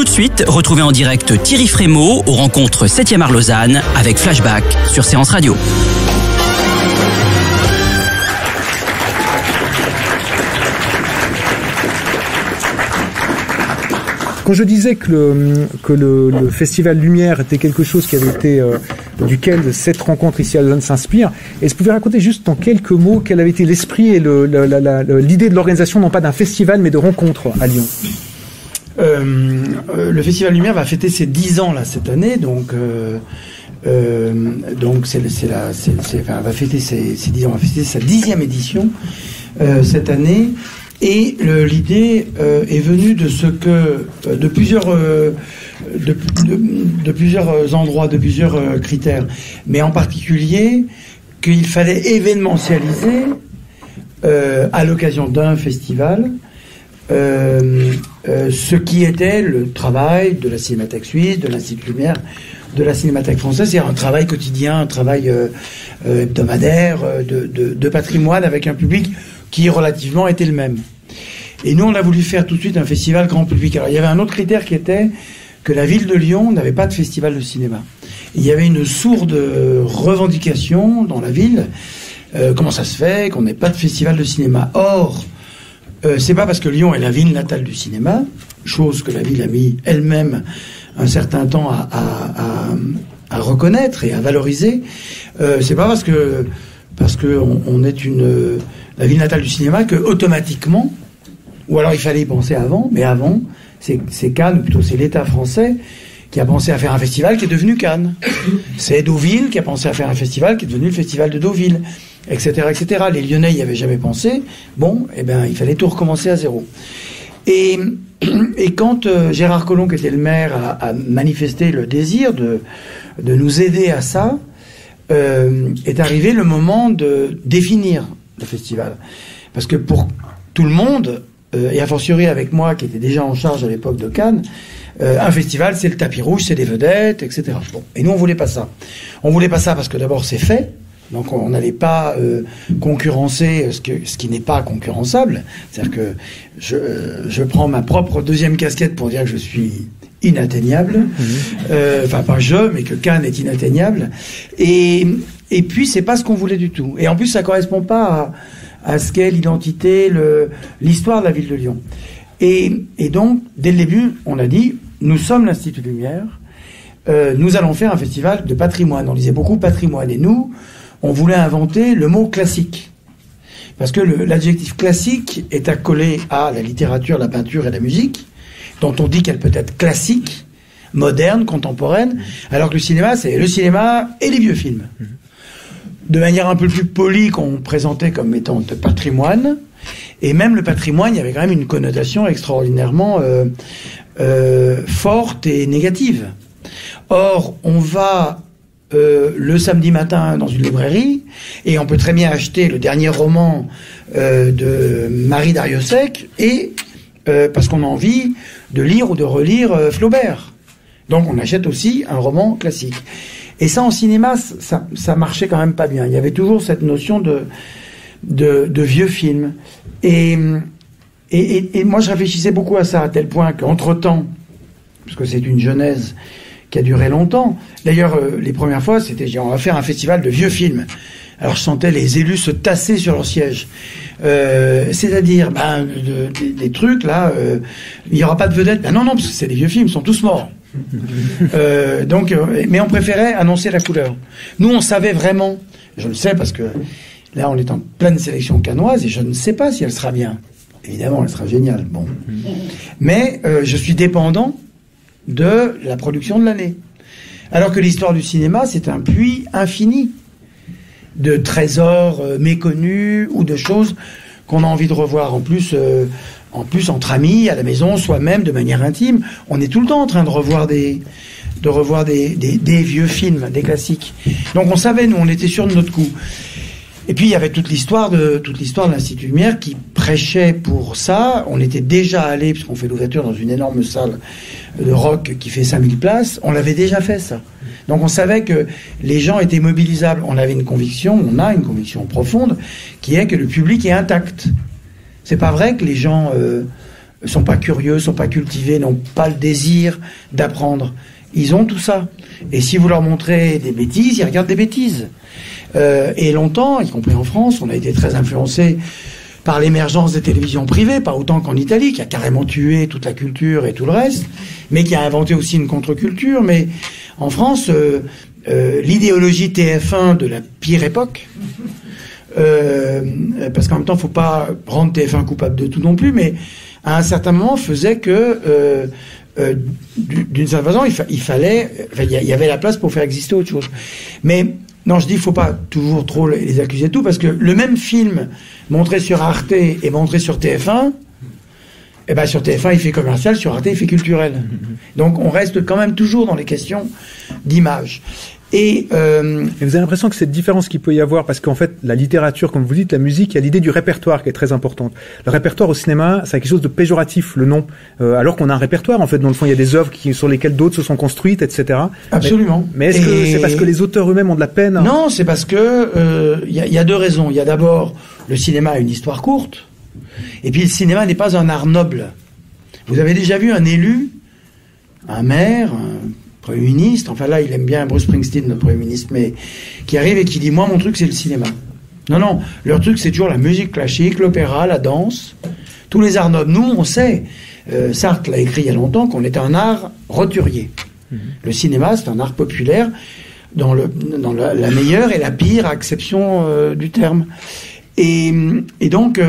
Tout de suite, retrouvez en direct Thierry Frémaux aux rencontres 7e art Lausanne avec Flashback sur Séance Radio. Quand je disais que le Festival Lumière était quelque chose qui avait été duquel cette rencontre ici à Lausanne s'inspire, est-ce que vous pouvez raconter juste en quelques mots quel avait été l'esprit et l'idée de l'organisation, non pas d'un festival mais de rencontres à Lyon? Le Festival Lumière va fêter ses 10 ans là cette année, donc va fêter ses 10 ans, va fêter sa 10e édition cette année. Et l'idée est venue de ce que de plusieurs endroits, de plusieurs critères, mais en particulier qu'il fallait événementialiser à l'occasion d'un festival ce qui était le travail de la Cinémathèque suisse, de l'Institut Lumière, de la Cinémathèque française, c'est un travail quotidien, un travail hebdomadaire de patrimoine avec un public qui relativement était le même. Et nous, on a voulu faire tout de suite un festival grand public. Alors, il y avait un autre critère qui était que la ville de Lyon n'avait pas de festival de cinéma. Il y avait une sourde revendication dans la ville. Comment ça se fait qu'on n'ait pas de festival de cinéma? Or, c'est pas parce que Lyon est la ville natale du cinéma, chose que la ville a mis elle-même un certain temps à reconnaître et à valoriser. C'est pas parce que on est la ville natale du cinéma que automatiquement, ou alors il fallait y penser avant, mais avant, c'est Cannes, ou plutôt c'est l'État français qui a pensé à faire un festival qui est devenu Cannes. C'est Deauville qui a pensé à faire un festival qui est devenu le festival de Deauville, etc., etc. Les Lyonnais y avaient jamais pensé. Bon, eh ben, il fallait tout recommencer à zéro. Et quand Gérard Collomb, qui était le maire, a manifesté le désir de nous aider à ça, est arrivé le moment de définir le festival. Parce que pour tout le monde, et a fortiori avec moi qui était déjà en charge à l'époque de Cannes, un festival c'est le tapis rouge, c'est des vedettes, etc. Bon. Et nous on voulait pas ça. On voulait pas ça parce que d'abord c'est fait, donc on n'allait pas concurrencer ce qui n'est pas concurrençable. C'est-à-dire que je prends ma propre deuxième casquette pour dire que je suis inatteignable. Enfin pas mais que Cannes est inatteignable. Et puis c'est pas ce qu'on voulait du tout. Et en plus ça correspond pas à ce qu'est l'identité, l'histoire de la ville de Lyon. Et donc, dès le début, on a dit, nous sommes l'Institut Lumière, nous allons faire un festival de patrimoine. On disait beaucoup patrimoine. Et nous, on voulait inventer le mot classique. Parce que l'adjectif classique est accolé à la littérature, la peinture et la musique, dont on dit qu'elle peut être classique, moderne, contemporaine, alors que le cinéma, c'est le cinéma et les vieux films. De manière un peu plus polie qu'on présentait comme étant de patrimoine, et même le patrimoine, il y avait quand même une connotation extraordinairement forte et négative. Or, on va le samedi matin dans une librairie, et on peut très bien acheter le dernier roman de Marie Dariussec, et parce qu'on a envie de lire ou de relire Flaubert. Donc on achète aussi un roman classique. Et ça, en cinéma, ça marchait quand même pas bien. Il y avait toujours cette notion de vieux film. Et moi, je réfléchissais beaucoup à ça, à tel point qu'entre-temps, parce que c'est une genèse qui a duré longtemps. D'ailleurs, les premières fois, c'était, on va faire un festival de vieux films. Alors, je sentais les élus se tasser sur leur siège. C'est-à-dire, des trucs, là, il n'y aura pas de vedettes. Non, parce que c'est des vieux films, ils sont tous morts. Mais on préférait annoncer la couleur. Nous, on savait vraiment, je le sais parce que là, on est en pleine sélection cannoise et je ne sais pas si elle sera bien. Évidemment, elle sera géniale. Bon, mais je suis dépendant de la production de l'année. Alors que l'histoire du cinéma, c'est un puits infini de trésors méconnus ou de choses qu'on a envie de revoir. En plus, entre amis, à la maison, soi-même, de manière intime, on est tout le temps en train de revoir des vieux films, des classiques. Donc on savait, nous, on était sûrs de notre coup. Et puis il y avait toute l'histoire de l'Institut Lumière qui prêchait pour ça. On était déjà allé, puisqu'on fait l'ouverture dans une énorme salle de rock qui fait 5000 places, on l'avait déjà fait ça. Donc on savait que les gens étaient mobilisables. On a une conviction profonde, qui est que le public est intact. C'est pas vrai que les gens sont pas curieux, sont pas cultivés, n'ont pas le désir d'apprendre. Ils ont tout ça. Et si vous leur montrez des bêtises, ils regardent des bêtises. Et longtemps, y compris en France, on a été très influencé par l'émergence des télévisions privées, pas autant qu'en Italie, qui a carrément tué toute la culture et tout le reste, mais qui a inventé aussi une contre-culture. Mais en France, l'idéologie TF1 de la pire époque, parce qu'en même temps, faut pas rendre TF1 coupable de tout non plus, mais à un certain moment, faisait que d'une certaine façon, il y avait la place pour faire exister autre chose. Mais non, je dis, il faut pas toujours trop les accuser de tout, parce que le même film montré sur Arte et montré sur TF1, eh ben sur TF1 il fait commercial, sur Arte il fait culturel. Donc on reste quand même toujours dans les questions d'image. Et vous avez l'impression que cette différence qu'il peut y avoir, parce qu'en fait, la littérature, comme vous dites, la musique, il y a l'idée du répertoire qui est très importante. Le répertoire au cinéma, c'est quelque chose de péjoratif, le nom. Alors qu'on a un répertoire, en fait, dans le fond, il y a des œuvres sur lesquelles d'autres se sont construites, etc. Absolument. Mais est-ce que c'est parce que les auteurs eux-mêmes ont de la peine? Non, c'est parce que y a deux raisons. Il y a d'abord, le cinéma a une histoire courte, et puis le cinéma n'est pas un art noble. Vous avez déjà vu un élu, un maire, un Premier ministre, enfin là, il aime bien Bruce Springsteen, notre Premier ministre, mais qui arrive et qui dit, moi, mon truc, c'est le cinéma. Non, leur truc, c'est toujours la musique classique, l'opéra, la danse, tous les arts nobles. Nous, on sait, Sartre l'a écrit il y a longtemps, qu'on est un art roturier. Le cinéma, c'est un art populaire dans la meilleure et la pire acception du terme. Et donc,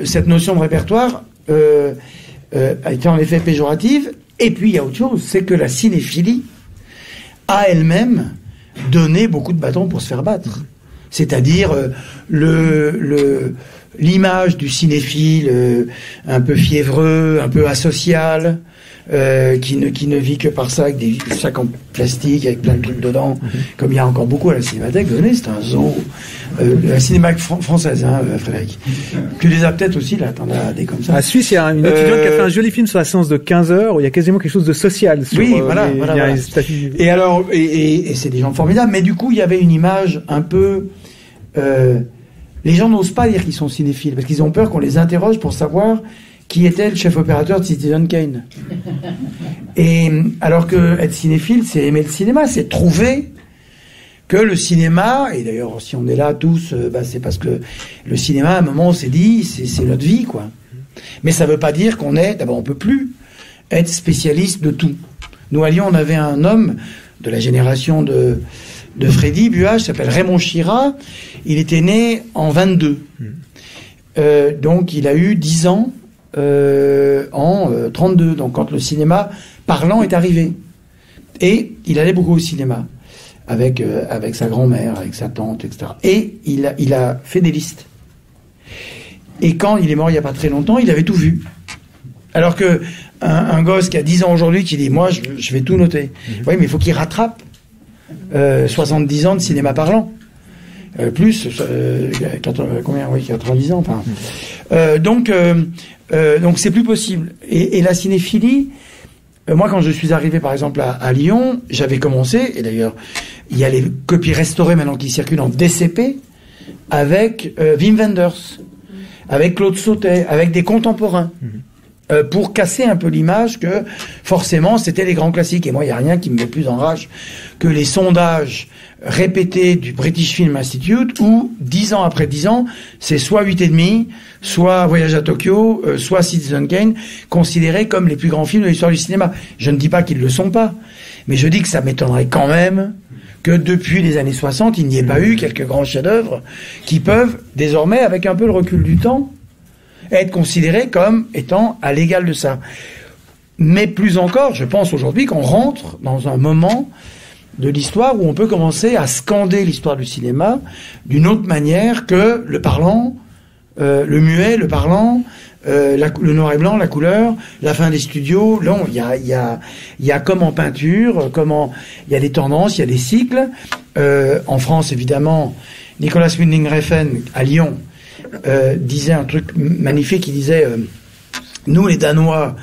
cette notion de répertoire a été en effet péjorative. Et puis, il y a autre chose, c'est que la cinéphilie a elle-même donné beaucoup de bâtons pour se faire battre. C'est-à-dire l'image du cinéphile un peu fiévreux, un peu asocial, qui ne vit que par ça, avec des sacs en plastique, avec plein de trucs dedans, comme il y a encore beaucoup à la Cinémathèque. Venez, c'est un zoo. La Cinémathèque française, hein, Frédéric. Tu les as peut-être aussi, là, t'en as des comme ça. À Suisse, il y a une étudiante qui a fait un joli film sur la séance de 15 heures, où il y a quasiment quelque chose de social. Sur, oui, voilà. Et alors, et c'est des gens formidables, mais du coup, il y avait une image un peu... les gens n'osent pas dire qu'ils sont cinéphiles, parce qu'ils ont peur qu'on les interroge pour savoir qui était le chef opérateur de Citizen Kane. Et alors que être cinéphile, c'est aimer le cinéma, c'est trouver que le cinéma, et d'ailleurs si on est là tous, c'est parce que le cinéma, à un moment, on s'est dit, c'est notre vie, quoi. Mais ça veut pas dire qu'on est, d'abord on peut plus être spécialiste de tout. Nous à Lyon, on avait un homme de la génération de Freddy Buage, s'appelle Raymond Chira. Il était né en 22. Donc il a eu 10 ans en 32, donc quand le cinéma parlant est arrivé. Et il allait beaucoup au cinéma, avec sa grand-mère, avec sa tante, etc. Et il a fait des listes. Et quand il est mort il n'y a pas très longtemps, il avait tout vu. Alors que un gosse qui a 10 ans aujourd'hui, qui dit, moi, je vais tout noter. Oui, mais il faut qu'il rattrape 70 ans de cinéma parlant. Plus, 90 ans, enfin. Donc c'est plus possible. Et la cinéphilie, moi, quand je suis arrivé, par exemple, à Lyon, j'avais commencé, et d'ailleurs, il y a les copies restaurées maintenant qui circulent en DCP, avec Wim Wenders, avec Claude Sautet, avec des contemporains. Pour casser un peu l'image que, forcément, c'était les grands classiques. Et moi, il n'y a rien qui me met plus en rage que les sondages répétés du British Film Institute, où, 10 ans après 10 ans, c'est soit 8,5, soit Voyage à Tokyo, soit Citizen Kane, considérés comme les plus grands films de l'histoire du cinéma. Je ne dis pas qu'ils ne le sont pas, mais je dis que ça m'étonnerait quand même que depuis les années 60, il n'y ait pas eu quelques grands chefs-d'œuvre qui peuvent, désormais, avec un peu le recul du temps, être considérés comme étant à l'égal de ça. Mais plus encore, je pense aujourd'hui qu'on rentre dans un moment de l'histoire où on peut commencer à scander l'histoire du cinéma d'une autre manière que le parlant, le muet, le parlant, le noir et blanc, la couleur, la fin des studios. Là, il y a comme en peinture, il y a des tendances, il y a des cycles. En France, évidemment, Nicolas Winding Refn à Lyon disait un truc magnifique. Il disait nous les Danois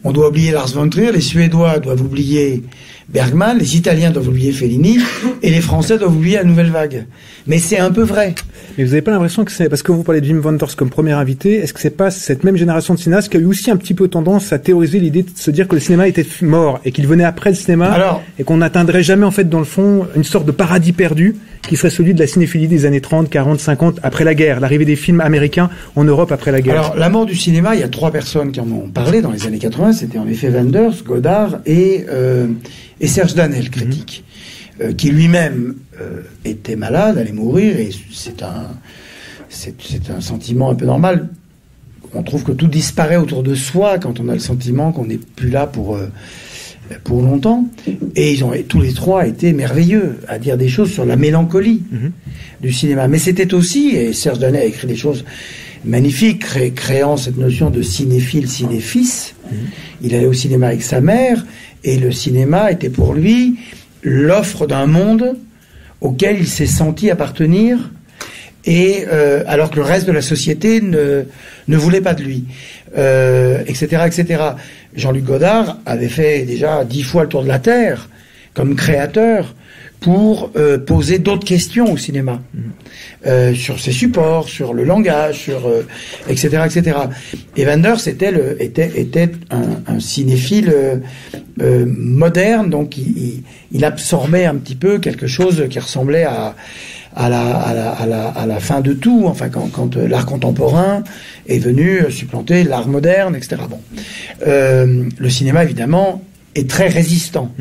on doit oublier Lars von Trier, les Suédois doivent oublier Bergman, les Italiens doivent oublier Fellini, et les Français doivent oublier la Nouvelle Vague. Mais c'est un peu vrai. Mais vous n'avez pas l'impression que c'est, parce que vous parlez de Wim Wenders comme premier invité, est-ce que c'est pas cette même génération de cinéastes qui a eu aussi un petit peu tendance à théoriser l'idée de se dire que le cinéma était mort, et qu'il venait après le cinéma, et qu'on n'atteindrait jamais, en fait, dans le fond, une sorte de paradis perdu, qui serait celui de la cinéphilie des années 30, 40, 50, après la guerre, l'arrivée des films américains en Europe après la guerre. Alors, la mort du cinéma, il y a 3 personnes qui en ont parlé dans les années 80, c'était en effet Wenders, Godard et Serge Danel, critique, qui lui-même était malade, allait mourir, et c'est un sentiment un peu normal. On trouve que tout disparaît autour de soi quand on a le sentiment qu'on n'est plus là pour longtemps. Et ils ont tous les 3 été merveilleux à dire des choses sur la mélancolie du cinéma. Mais c'était aussi, et Serge Danel a écrit des choses magnifiques, créant cette notion de cinéphile, cinéfils. Il allait au cinéma avec sa mère, et le cinéma était pour lui l'offre d'un monde auquel il s'est senti appartenir, et alors que le reste de la société ne voulait pas de lui, etc., etc. Jean-Luc Godard avait fait déjà 10 fois le tour de la Terre comme créateur pour poser d'autres questions au cinéma, sur ses supports, sur le langage, sur etc., etc. Et Wenders était un cinéphile moderne, donc il absorbait un petit peu quelque chose qui ressemblait à la fin de tout, enfin quand l'art contemporain est venu supplanter l'art moderne, etc. Bon, le cinéma évidemment est très résistant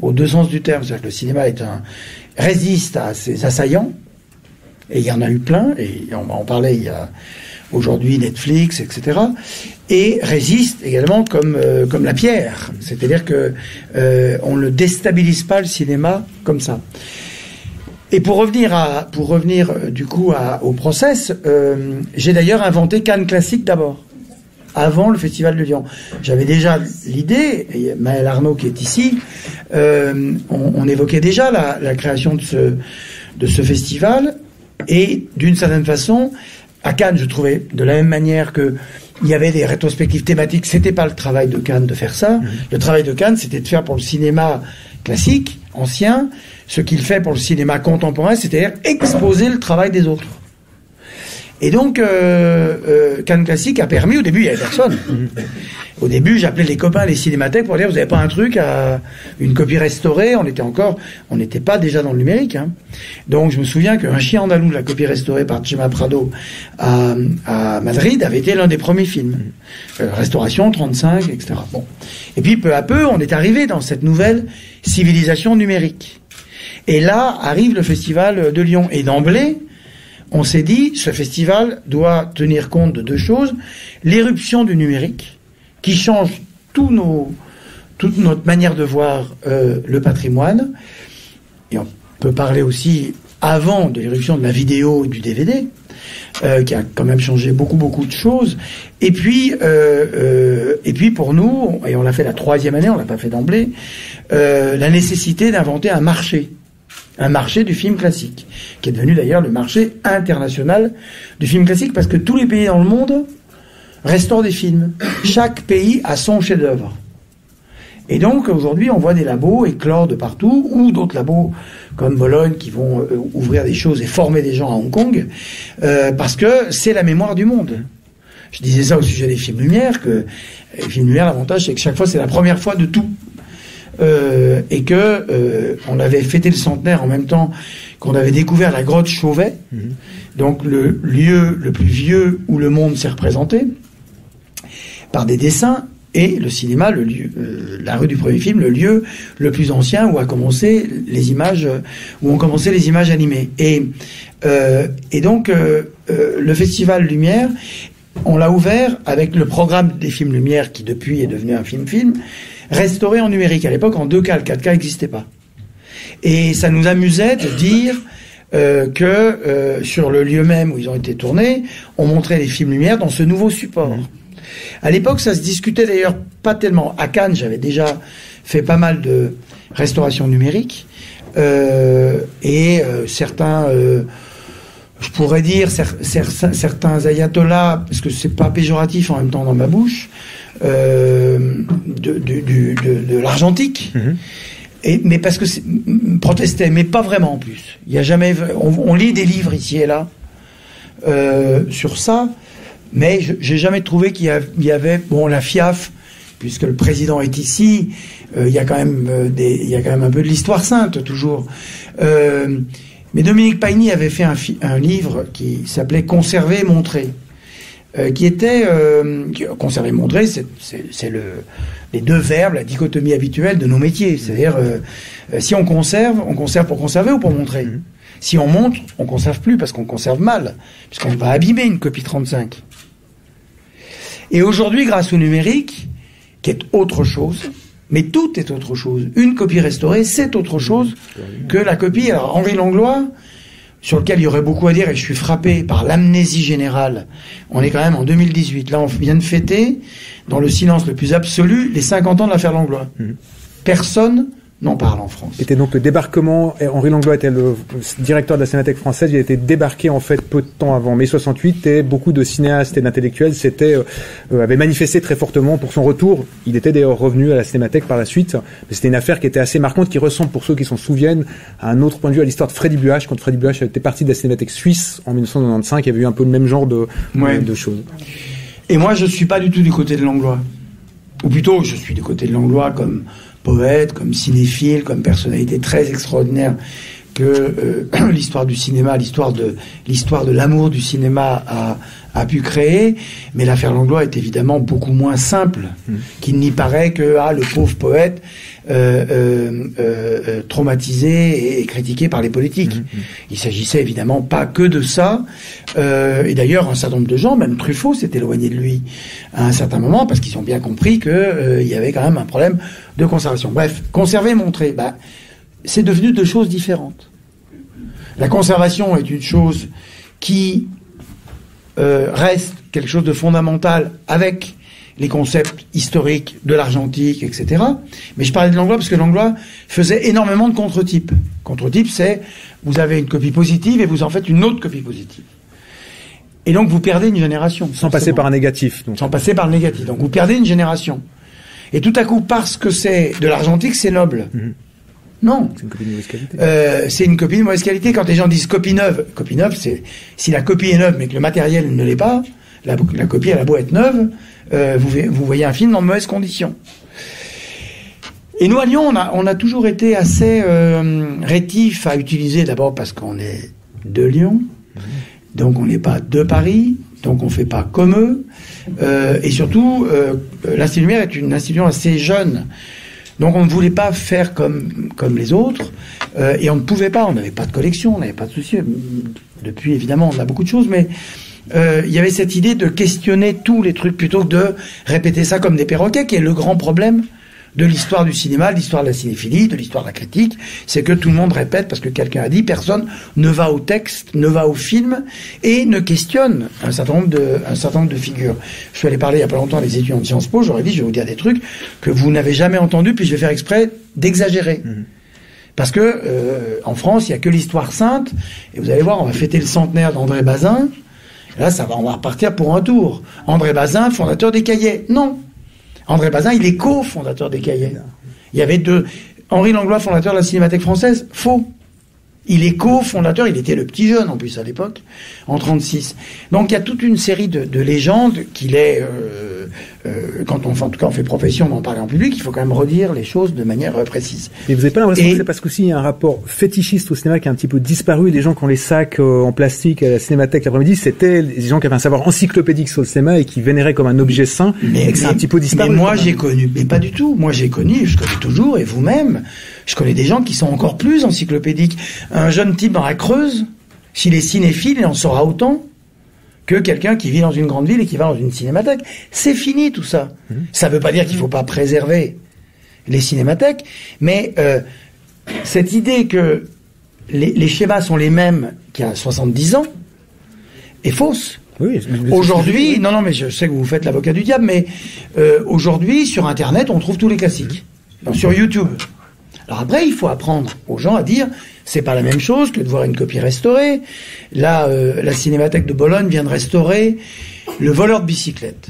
aux 2 sens du terme. C'est-à-dire que le cinéma résiste à ses assaillants, et il y en a eu plein, et on va en parler, il y a aujourd'hui Netflix, etc., et résiste également comme la pierre. C'est-à-dire que on ne déstabilise pas le cinéma comme ça. Et pour revenir du coup au process, j'ai d'ailleurs inventé Cannes Classique d'abord, avant le Festival de Lyon. J'avais déjà l'idée, et Maël Arnaud qui est ici, on évoquait déjà la création de ce festival, et d'une certaine façon, à Cannes, je trouvais de la même manière que il y avait des rétrospectives thématiques, c'était pas le travail de Cannes de faire ça. Le travail de Cannes, c'était de faire pour le cinéma classique, ancien, ce qu'il fait pour le cinéma contemporain, c'est-à-dire exposer le travail des autres. Et donc, Cannes Classique a permis, au début, il n'y avait personne. Au début, j'appelais les copains des cinémathèques pour dire, vous n'avez pas un truc une copie restaurée? On n'était pas déjà dans le numérique, hein. Donc, je me souviens qu'un chien andalou, la copie restaurée par Chema Prado à Madrid, avait été l'un des premiers films. Restauration, 35, etc. Bon. Et puis, peu à peu, on est arrivé dans cette nouvelle civilisation numérique. Et là, arrive le Festival de Lyon. Et d'emblée, on s'est dit, ce festival doit tenir compte de 2 choses. L'éruption du numérique, qui change toute notre manière de voir le patrimoine. Et on peut parler aussi avant de l'éruption de la vidéo et du DVD, qui a quand même changé beaucoup de choses. Et puis pour nous, et on l'a fait la 3e année, on l'a pas fait d'emblée, la nécessité d'inventer un marché du film classique, qui est devenu d'ailleurs le marché international du film classique, parce que tous les pays dans le monde restaurent des films. Chaque pays a son chef-d'œuvre. Et donc aujourd'hui, on voit des labos éclore de partout, ou d'autres labos comme Bologne qui vont ouvrir des choses et former des gens à Hong Kong, parce que c'est la mémoire du monde. Je disais ça au sujet des films Lumière, que les films Lumière, l'avantage c'est que chaque fois c'est la première fois de tout. Et que on avait fêté le centenaire en même temps qu'on avait découvert la grotte Chauvet, donc le lieu le plus vieux où le monde s'est représenté par des dessins, et le cinéma, le lieu, la rue du premier film, le lieu le plus ancien où ont commencé les images animées. Et donc le Festival Lumière, on l'a ouvert avec le programme des films Lumière, qui depuis est devenu un film restauré en numérique. À l'époque, en 2K, le 4K n'existait pas. Et ça nous amusait de dire que sur le lieu même où ils ont été tournés, on montrait les films Lumière dans ce nouveau support. À l'époque, ça se discutait d'ailleurs pas tellement. À Cannes, j'avais déjà fait pas mal de restauration numérique, et certains, je pourrais dire, certains ayatollahs, parce que c'est pas péjoratif en même temps dans ma bouche, de l'argentique, mais parce que protestait, mais pas vraiment en plus. Il y a jamais, on lit des livres ici et là sur ça, mais j'ai jamais trouvé qu'il y avait bon la FIAF, puisque le président est ici, il y a quand même un peu de l'histoire sainte toujours. Mais Dominique Paigny avait fait un livre qui s'appelait Conserver, montrer, qui était conserver, montrer, c'est les deux verbes, la dichotomie habituelle de nos métiers. C'est-à-dire, si on conserve pour conserver ou pour montrer. Si on montre, on conserve plus parce qu'on conserve mal, puisqu'on va abîmer une copie 35. Et aujourd'hui, grâce au numérique, qui est autre chose, mais tout est autre chose. Une copie restaurée, c'est autre chose que la copie. Alors, Henri Langlois, sur lequel il y aurait beaucoup à dire, et je suis frappé par l'amnésie générale. On est quand même en 2018. Là, on vient de fêter, dans le silence le plus absolu, les 50 ans de l'affaire Langlois. Personne n'en parle en France. C'était donc le débarquement. Henri Langlois était le directeur de la Cinémathèque française. Il a été débarqué en fait peu de temps avant mai 68 et beaucoup de cinéastes et d'intellectuels avaient manifesté très fortement pour son retour. Il était d'ailleurs revenu à la Cinémathèque par la suite. Mais c'était une affaire qui était assez marquante, qui ressemble pour ceux qui s'en souviennent à un autre point de vue à l'histoire de Freddy Buach. Quand Freddy Buach était parti de la Cinémathèque suisse en 1995, il y avait eu un peu le même genre de choses. Et moi, je suis pas du tout du côté de Langlois. Ou plutôt, je suis du côté de Langlois comme poète, comme cinéphile, comme personnalité très extraordinaire que l'histoire du cinéma, l'histoire de l'amour du cinéma a pu créer. Mais l'affaire Langlois est évidemment beaucoup moins simple qu'il n'y paraît que le pauvre poète traumatisé et critiqué par les politiques. Il s'agissait évidemment pas que de ça. Et d'ailleurs, un certain nombre de gens, même Truffaut, s'est éloigné de lui à un certain moment parce qu'ils ont bien compris que il y avait quand même un problème de conservation. Bref, conserver, montrer, c'est devenu deux choses différentes. La conservation est une chose qui reste quelque chose de fondamental avec les concepts historiques de l'argentique, etc. Mais je parlais de Langlois parce que Langlois faisait énormément de contre-types. Contre-type, c'est vous avez une copie positive et vous en faites une autre copie positive. Et donc vous perdez une génération. Sans passer par un négatif. Sans passer par le négatif. Donc vous perdez une génération. Et tout à coup, parce que c'est de l'argentique, c'est noble. Non. C'est une copie de mauvaise qualité. C'est une copie de mauvaise qualité. Quand les gens disent copie neuve, c'est si la copie est neuve mais que le matériel ne l'est pas, la copie elle a beau être neuve, vous voyez un film dans de mauvaises conditions. Et nous à Lyon, on a toujours été assez rétifs à utiliser, d'abord parce qu'on est de Lyon, donc on n'est pas de Paris, donc on fait pas comme eux, et surtout l'Institut Lumière est une institution assez jeune. Donc on ne voulait pas faire comme les autres, et on ne pouvait pas, on n'avait pas de collection, on n'avait pas de souci. Depuis, évidemment, on a beaucoup de choses, mais il y avait cette idée de questionner tous les trucs plutôt que de répéter ça comme des perroquets, qui est le grand problème de l'histoire du cinéma, de l'histoire de la cinéphilie, de l'histoire de la critique, c'est que tout le monde répète parce que quelqu'un a dit, personne ne va au texte, ne va au film et ne questionne un certain nombre de figures. Je suis allé parler il y a pas longtemps à des étudiants de Sciences Po, j'aurais dit, je vais vous dire des trucs que vous n'avez jamais entendus, puis je vais faire exprès d'exagérer. Parce que en France, il y a que l'histoire sainte, et vous allez voir, on va fêter le centenaire d'André Bazin, là, on va repartir pour un tour. André Bazin, fondateur des Cahiers. Non. André Bazin, il est co-fondateur des Cahiers. Il y avait deux. Henri Langlois, fondateur de la Cinémathèque française, faux. Il est co-fondateur, il était le petit jeune en plus à l'époque, en 36. Donc il y a toute une série de légendes qu'il est, quand en tout cas on fait profession d'en parler en public, il faut quand même redire les choses de manière précise. Et vous n'avez pas l'impression que c'est parce qu'aussi il y a un rapport fétichiste au cinéma qui a un petit peu disparu, des gens qui ont les sacs en plastique à la Cinémathèque l'après-midi, c'était des gens qui avaient un savoir encyclopédique sur le cinéma et qui vénéraient comme un objet saint, et que c'est un petit peu disparu. Mais moi j'ai connu, mais pas du tout, moi j'ai connu, je connais toujours, et vous-même, je connais des gens qui sont encore plus encyclopédiques. Un jeune type dans la Creuse, s'il est cinéphile, il en saura autant que quelqu'un qui vit dans une grande ville et qui va dans une cinémathèque. C'est fini tout ça. Ça ne veut pas dire qu'il ne faut pas préserver les cinémathèques, mais cette idée que les schémas sont les mêmes qu'il y a 70 ans est fausse. Oui, aujourd'hui, non, mais je sais que vous faites l'avocat du diable, mais aujourd'hui, sur Internet, on trouve tous les classiques. Donc, sur YouTube. Alors après, il faut apprendre aux gens à dire, c'est pas la même chose que de voir une copie restaurée. Là, la Cinémathèque de Bologne vient de restaurer Le voleur de bicyclette,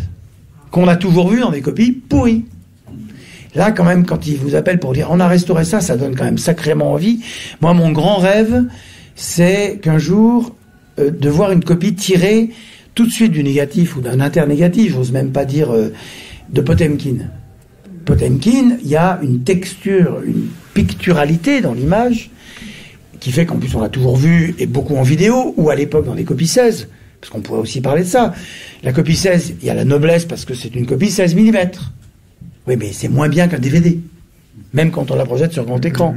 qu'on a toujours vu dans des copies pourries. Là, quand même, quand ils vous appellent pour dire on a restauré ça, ça donne quand même sacrément envie. Moi, mon grand rêve, c'est qu'un jour, de voir une copie tirée tout de suite du négatif ou d'un internégatif, j'ose même pas dire de Potemkin. Potemkin, il y a une texture, une picturalité dans l'image qui fait qu'en plus on l'a toujours vu, et beaucoup en vidéo, ou à l'époque dans les copies 16, parce qu'on pourrait aussi parler de ça. La copie 16, il y a la noblesse parce que c'est une copie 16 mm. Oui, mais c'est moins bien qu'un DVD, même quand on la projette sur grand écran.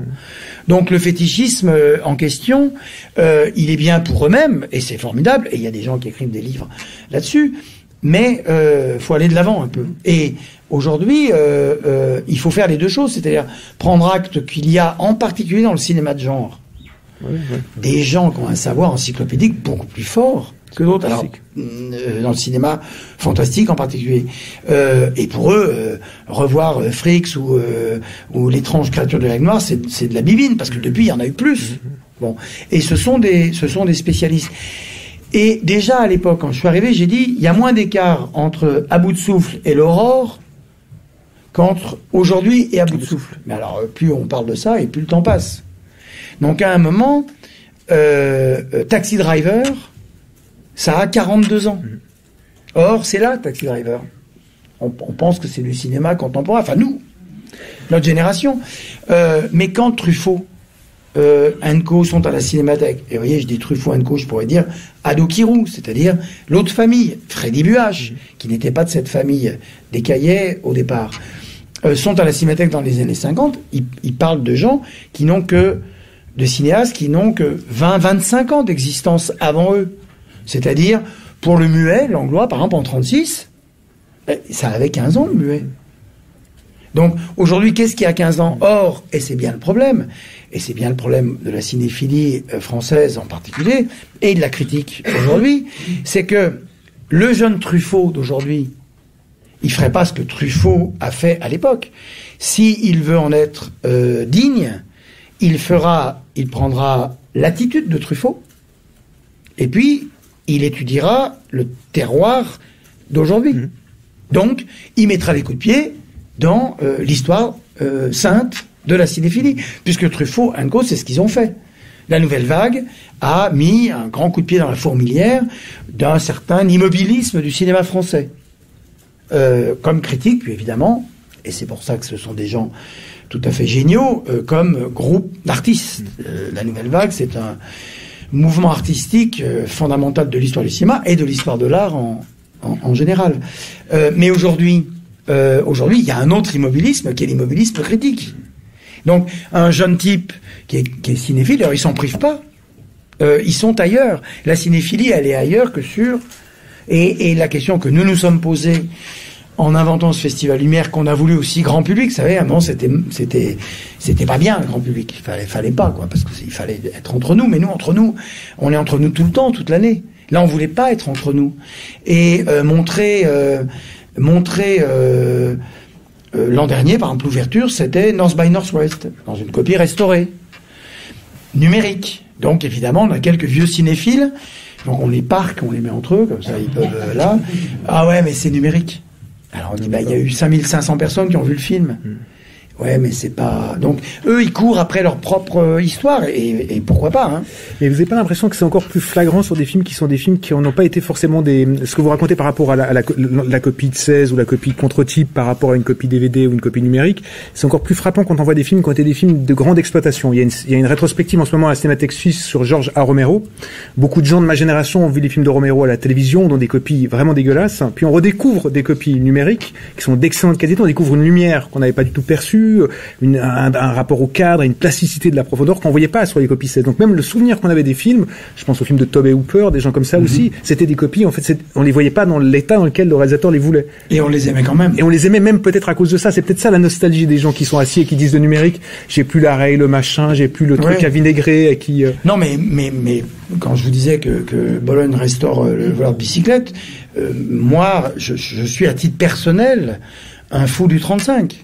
Donc le fétichisme en question, il est bien pour eux-mêmes, et c'est formidable, et il y a des gens qui écrivent des livres là-dessus, mais faut aller de l'avant un peu. Et aujourd'hui, il faut faire les deux choses, c'est-à-dire prendre acte qu'il y a, en particulier dans le cinéma de genre, des gens qui ont un savoir encyclopédique beaucoup plus fort que d'autres. Alors, dans le cinéma fantastique en particulier. Et pour eux, revoir Fricks ou l'étrange créature de l'aigle noire, c'est de la bibine, parce que depuis, il y en a eu plus. Bon. Et ce sont des spécialistes. Et déjà, à l'époque, quand je suis arrivé, j'ai dit, il y a moins d'écart entre À bout de souffle et l'Aurore qu'entre aujourd'hui et À bout de souffle. Mais alors, plus on parle de ça, et plus le temps passe. Donc, à un moment, Taxi Driver, ça a 42 ans. Or, c'est là, Taxi Driver. On pense que c'est du cinéma contemporain. Enfin, nous, notre génération. Mais quand Truffaut, Co sont à la Cinémathèque, et vous voyez, je dis Truffaut Co, je pourrais dire Ado Kirou, c'est-à-dire l'autre famille, Freddy Buach, qui n'était pas de cette famille des Caillets au départ, sont à la Cinémathèque dans les années 50. Ils parlent de gens qui n'ont que, de cinéastes qui n'ont que 20-25 ans d'existence avant eux. C'est-à-dire, pour le muet, Langlois, par exemple, en 36, ça avait 15 ans, le muet. Donc, aujourd'hui, qu'est-ce qui a 15 ans? Or, et c'est bien le problème, et c'est bien le problème de la cinéphilie française en particulier, et de la critique aujourd'hui, c'est que le jeune Truffaut d'aujourd'hui, il ferait pas ce que Truffaut a fait à l'époque. S'il veut en être digne, il prendra l'attitude de Truffaut, et puis il étudiera le terroir d'aujourd'hui. Donc, il mettra les coups de pied dans l'histoire sainte de la cinéphilie, puisque Truffaut et Co, c'est ce qu'ils ont fait. La Nouvelle Vague a mis un grand coup de pied dans la fourmilière d'un certain immobilisme du cinéma français. Comme critique, puis évidemment, et c'est pour ça que ce sont des gens tout à fait géniaux, comme groupe d'artistes. La Nouvelle Vague, c'est un mouvement artistique fondamental de l'histoire du cinéma et de l'histoire de l'art en général. Mais aujourd'hui, il y a un autre immobilisme qui est l'immobilisme critique. Donc, un jeune type qui est cinéphile, alors ils s'en privent pas. Ils sont ailleurs. La cinéphilie, elle est ailleurs que sur... Et la question que nous nous sommes posée en inventant ce festival Lumière, qu'on a voulu aussi grand public, vous savez, à un moment, c'était pas bien, le grand public. Il fallait pas, quoi, parce qu'il fallait être entre nous. Mais nous, entre nous, on est entre nous tout le temps, toute l'année. Là, on voulait pas être entre nous. Et montrer l'an dernier, par exemple, l'ouverture, c'était North by Northwest, dans une copie restaurée, numérique. Donc, évidemment, on a quelques vieux cinéphiles, donc on les parque, on les met entre eux, comme ça, ils peuvent, là. Ah ouais, mais c'est numérique. Alors, on dit, il y a eu 5500 personnes qui ont vu le film. Ouais, mais c'est pas... Donc, eux, ils courent après leur propre histoire, et pourquoi pas, hein. Mais vous n'avez pas l'impression que c'est encore plus flagrant sur des films qui n'ont pas été forcément ce que vous racontez par rapport à la copie de 16 ou la copie de contre-type par rapport à une copie DVD ou une copie numérique, c'est encore plus frappant quand on voit des films qui ont été des films de grande exploitation. Il y a une rétrospective en ce moment à la Cinémathèque suisse sur Georges A. Romero. Beaucoup de gens de ma génération ont vu les films de Romero à la télévision, dont des copies vraiment dégueulasses. Puis on redécouvre des copies numériques qui sont d'excellente qualité. On découvre une lumière qu'on n'avait pas du tout perçue, un rapport au cadre, une plasticité de la profondeur qu'on voyait pas sur les copies 16. Donc même le souvenir qu'on avait des films, je pense aux films de Tobe Hooper, des gens comme ça aussi, c'était des copies, en fait, on les voyait pas dans l'état dans lequel le réalisateur les voulait. Et on les aimait quand même. Et on les aimait même peut-être à cause de ça. C'est peut-être ça la nostalgie des gens qui sont assis et qui disent de numérique, j'ai plus la rail, le machin, j'ai plus le truc à vinaigrer et qui... Non, mais quand je vous disais que Bologne restaure le voleur de bicyclette, moi, je suis à titre personnel un fou du 35.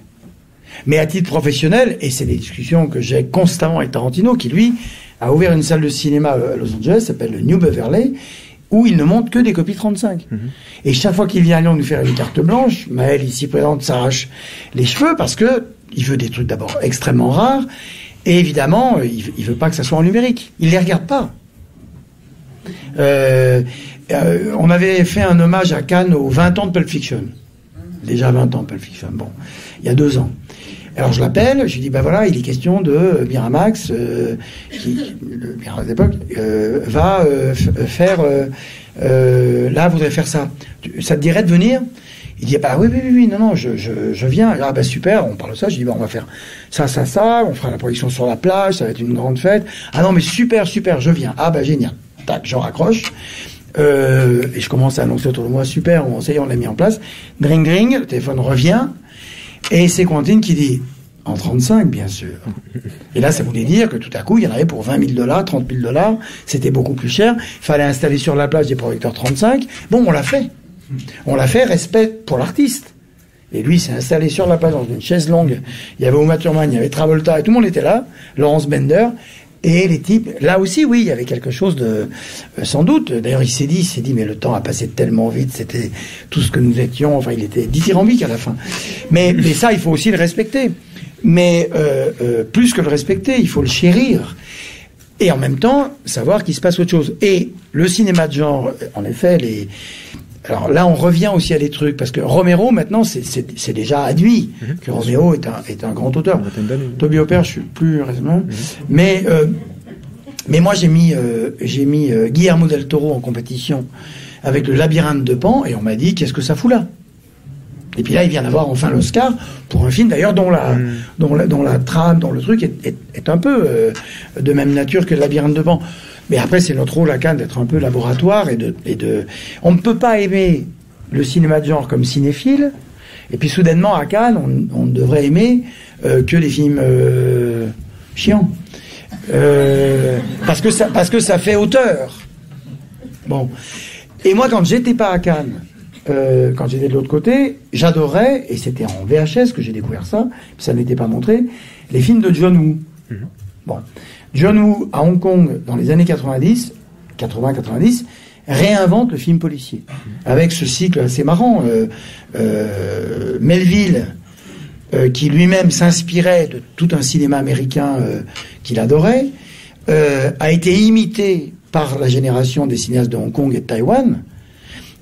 Mais à titre professionnel, et c'est des discussions que j'ai constamment avec Tarantino, qui lui a ouvert une salle de cinéma à Los Angeles, s'appelle le New Beverly, où il ne montre que des copies 35. Et chaque fois qu'il vient à Lyon nous faire une carte blanche, Maël, ici présente, s'arrache les cheveux parce que il veut des trucs d'abord extrêmement rares, et évidemment, il veut pas que ça soit en numérique. Il les regarde pas. On avait fait un hommage à Cannes aux 20 ans de Pulp Fiction. Déjà 20 ans de Pulp Fiction. Bon, il y a 2 ans. Alors je l'appelle, je lui dis, ben voilà, il est question de Miramax, qui, le Miramax d'époque, va faire, là, voudrait faire ça. Ça te dirait de venir? Il dit, bah oui, non, je viens. Ah bah super, on parle de ça, je dis, bah on va faire ça, on fera la projection sur la plage, ça va être une grande fête. Ah non, mais super, je viens. Ah bah génial. Tac, j'en raccroche. Et je commence à annoncer autour de moi, super, ça y est, on l'a mis en place. Dring, le téléphone revient, et c'est Quentin qui dit, en 35, bien sûr. Et là, ça voulait dire que tout à coup, il y en avait pour $20,000, $30,000, c'était beaucoup plus cher, il fallait installer sur la plage des projecteurs 35. Bon, on l'a fait. On l'a fait, respect pour l'artiste. Et lui, il s'est installé sur la plage dans une chaise longue. Il y avait Uma Thurman, il y avait Travolta, et tout le monde était là, Laurence Bender. Et les types, là aussi, oui, il y avait quelque chose de, sans doute. D'ailleurs, il s'est dit, mais le temps a passé tellement vite, c'était tout ce que nous étions, enfin, il était dithyrambique à la fin. Mais ça, il faut aussi le respecter. Mais, plus que le respecter, il faut le chérir. Et en même temps, savoir qu'il se passe autre chose. Et le cinéma de genre, en effet, alors là, on revient aussi à des trucs, parce que Romero, maintenant, c'est déjà admis que Romero est un grand auteur. Toby Hooper, je suis plus raisonnable. Mais moi, j'ai mis Guillermo del Toro en compétition avec le Labyrinthe de Pan, et on m'a dit, qu'est-ce que ça fout là? Et puis là, il vient d'avoir enfin l'Oscar pour un film, d'ailleurs, dont la trame, dont le truc est un peu de même nature que le Labyrinthe de Pan. Mais après, c'est notre rôle à Cannes d'être un peu laboratoire on ne peut pas aimer le cinéma de genre comme cinéphile, et puis soudainement à Cannes, on ne devrait aimer que les films chiants. Parce que ça fait auteur. Bon. Et moi, quand j'étais pas à Cannes, quand j'étais de l'autre côté, j'adorais, et c'était en VHS que j'ai découvert ça, ça n'était pas montré, les films de John Woo. Bon. John Woo, à Hong Kong, dans les années 80-90, réinvente le film policier. Avec ce cycle assez marrant. Melville, qui lui-même s'inspirait de tout un cinéma américain qu'il adorait, a été imité par la génération des cinéastes de Hong Kong et de Taïwan,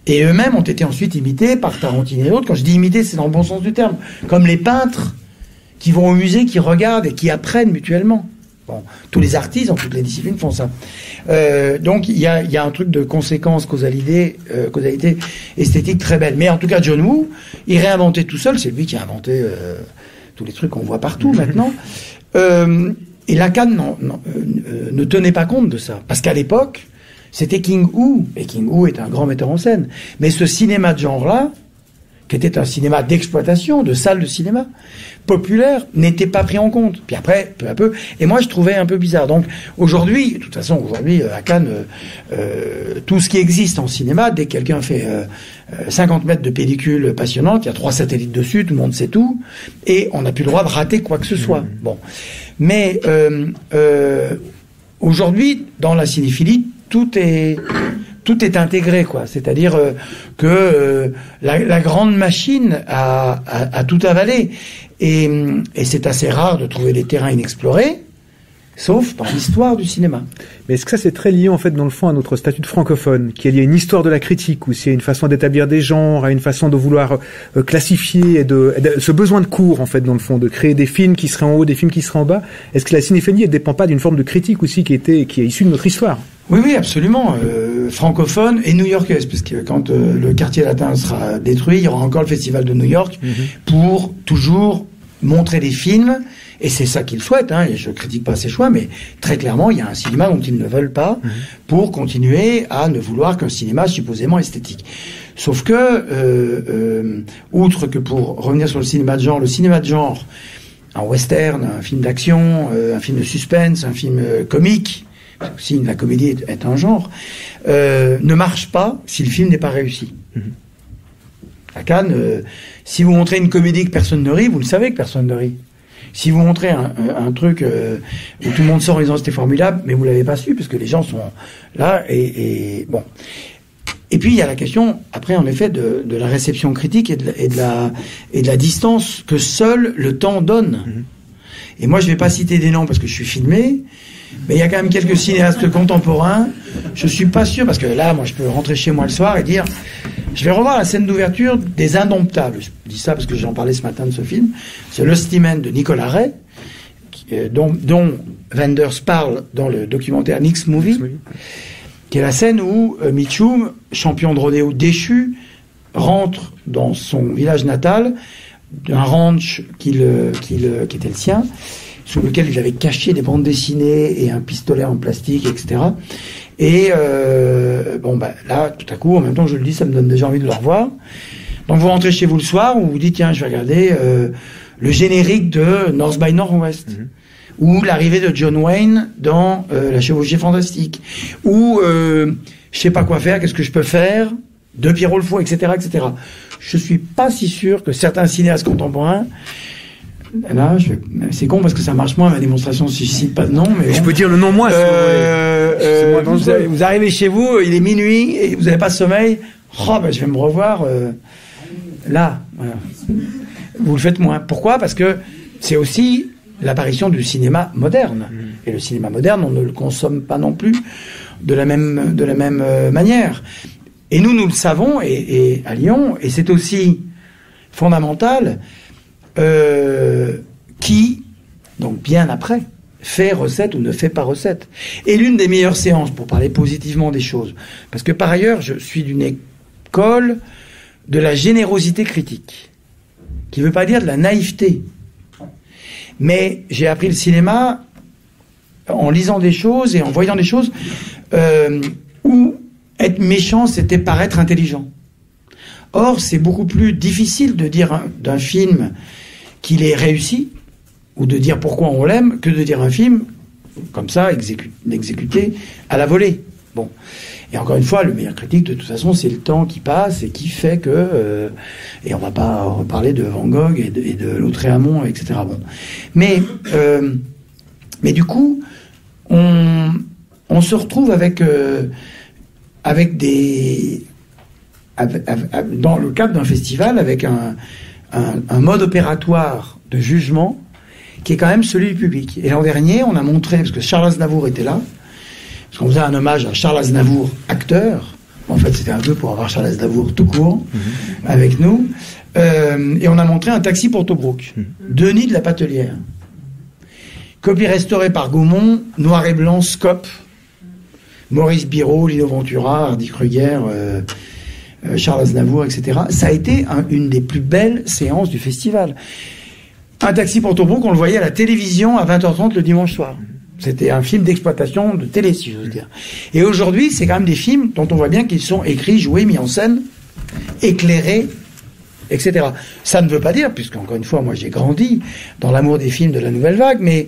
et eux-mêmes ont été ensuite imités par Tarantino et d'autres. Quand je dis imiter, c'est dans le bon sens du terme. Comme les peintres qui vont au musée, qui regardent et qui apprennent mutuellement. Bon, tous les artistes dans toutes les disciplines font ça. Donc il y a un truc de conséquence, causalité esthétique très belle. Mais en tout cas, John Woo, il réinventait tout seul. C'est lui qui a inventé tous les trucs qu'on voit partout maintenant. Et Lacan ne tenait pas compte de ça, parce qu'à l'époque, c'était King Hu, et King Hu est un grand metteur en scène. Mais ce cinéma de genre-là, qui était un cinéma d'exploitation, de salle de cinéma populaire, n'était pas pris en compte. Puis après, peu à peu, et moi je trouvais un peu bizarre. Donc aujourd'hui, de toute façon, aujourd'hui à Cannes, tout ce qui existe en cinéma, dès que quelqu'un fait 50 mètres de pellicule passionnante, il y a 3 satellites dessus, tout le monde sait tout, et on n'a plus le droit de rater quoi que ce soit. Bon, mais aujourd'hui, dans la cinéphilie, tout est intégré, quoi. C'est-à-dire que la grande machine a tout avalé. Et c'est assez rare de trouver des terrains inexplorés, sauf dans l'histoire du cinéma. Mais est-ce que ça, c'est très lié, en fait, dans le fond, à notre statut de francophone, qui est lié à une histoire de la critique, ou c'est une façon d'établir des genres, à une façon de vouloir classifier, et ce besoin de cours, en fait, dans le fond, de créer des films qui seraient en haut, des films qui seraient en bas? Est-ce que la cinéphilie, elle dépend pas d'une forme de critique aussi qui est issue de notre histoire? Oui, absolument. Francophone et new-yorkaise, parce que quand le quartier latin sera détruit, il y aura encore le festival de New York pour toujours montrer des films, et c'est ça qu'ils souhaitent, et je critique pas ces choix, mais très clairement, il y a un cinéma dont ils ne veulent pas pour continuer à ne vouloir qu'un cinéma supposément esthétique. Sauf que, outre que pour revenir sur le cinéma de genre, un western, un film d'action, un film de suspense, un film comique, si la comédie est un genre, ne marche pas si le film n'est pas réussi. À Cannes, si vous montrez une comédie que personne ne rit, vous le savez que personne ne rit. Si vous montrez un truc où tout le monde sort en disant c'était formidable, mais vous l'avez pas su, parce que les gens sont là, et bon. Et puis il y a la question, après en effet, de la réception critique et de la distance que seul le temps donne. Et moi je vais pas citer des noms parce que je suis filmé, mais il y a quand même quelques cinéastes contemporains. Je suis pas sûr, parce que là, moi je peux rentrer chez moi le soir et dire, je vais revoir la scène d'ouverture des Indomptables. Je dis ça parce que j'en parlais ce matin de ce film. C'est Lusty Man de Nicolas Ray, dont Wenders parle dans le documentaire Nick's Movie, qui est la scène où Mitchum, champion de rodéo déchu, rentre dans son village natal, d'un ranch qui était le sien, sous lequel il avait caché des bandes dessinées et un pistolet en plastique, etc. Et là, tout à coup, en même temps que je le dis, ça me donne déjà envie de le revoir. Donc vous rentrez chez vous le soir, où vous dites, tiens, je vais regarder le générique de North by Northwest, ou l'arrivée de John Wayne dans La Chevauchée Fantastique, ou je sais pas quoi faire, qu'est-ce que je peux faire, de Pierrot le Fou, etc., etc. Je suis pas si sûr que certains cinéastes contemporains, là, c'est con parce que ça marche moins, ma démonstration ne suscite pas de nom, mais bon. Je peux dire le nom moi, vous arrivez chez vous, il est minuit, et vous n'avez pas de sommeil, je vais me revoir, là, voilà. Vous le faites moins. Pourquoi? Parce que c'est aussi l'apparition du cinéma moderne. Et le cinéma moderne, on ne le consomme pas non plus de la même manière. Et nous le savons, et à Lyon, et c'est aussi fondamental, qui, donc bien après, fait recette ou ne fait pas recette. Et l'une des meilleures séances, pour parler positivement des choses, parce que par ailleurs, je suis d'une école de la générosité critique, qui ne veut pas dire de la naïveté. Mais j'ai appris le cinéma en lisant des choses et en voyant des choses où être méchant, c'était paraître intelligent. Or, c'est beaucoup plus difficile de dire d'un film qu'il est réussi, ou de dire pourquoi on l'aime, que de dire un film comme ça, exécuté à la volée. Bon. Et encore une fois, le meilleur critique, de toute façon, c'est le temps qui passe et qui fait que... et on va pas reparler de Van Gogh et de Lautréamont, etc. Bon. Mais du coup, on se retrouve avec dans le cadre d'un festival, avec un mode opératoire de jugement qui est quand même celui du public. Et l'an dernier, on a montré, parce que Charles Aznavour était là, parce qu'on faisait un hommage à Charles Aznavour, acteur. En fait, c'était un peu pour avoir Charles Aznavour tout court avec nous. Et on a montré Un taxi pour Tobruk, Denis de la Patelière. Copie restaurée par Gaumont, noir et blanc, scope. Maurice Biraud, Lino Ventura, Hardy Kruger, Charles Aznavour, etc. Ça a été une des plus belles séances du festival. Un taxi pour Tobruk, on le voyait à la télévision à 20h30 le dimanche soir. C'était un film d'exploitation de télé, si j'ose dire. Et aujourd'hui, c'est quand même des films dont on voit bien qu'ils sont écrits, joués, mis en scène, éclairés, etc. Ça ne veut pas dire, puisqu'encore une fois, moi j'ai grandi dans l'amour des films de la Nouvelle Vague, mais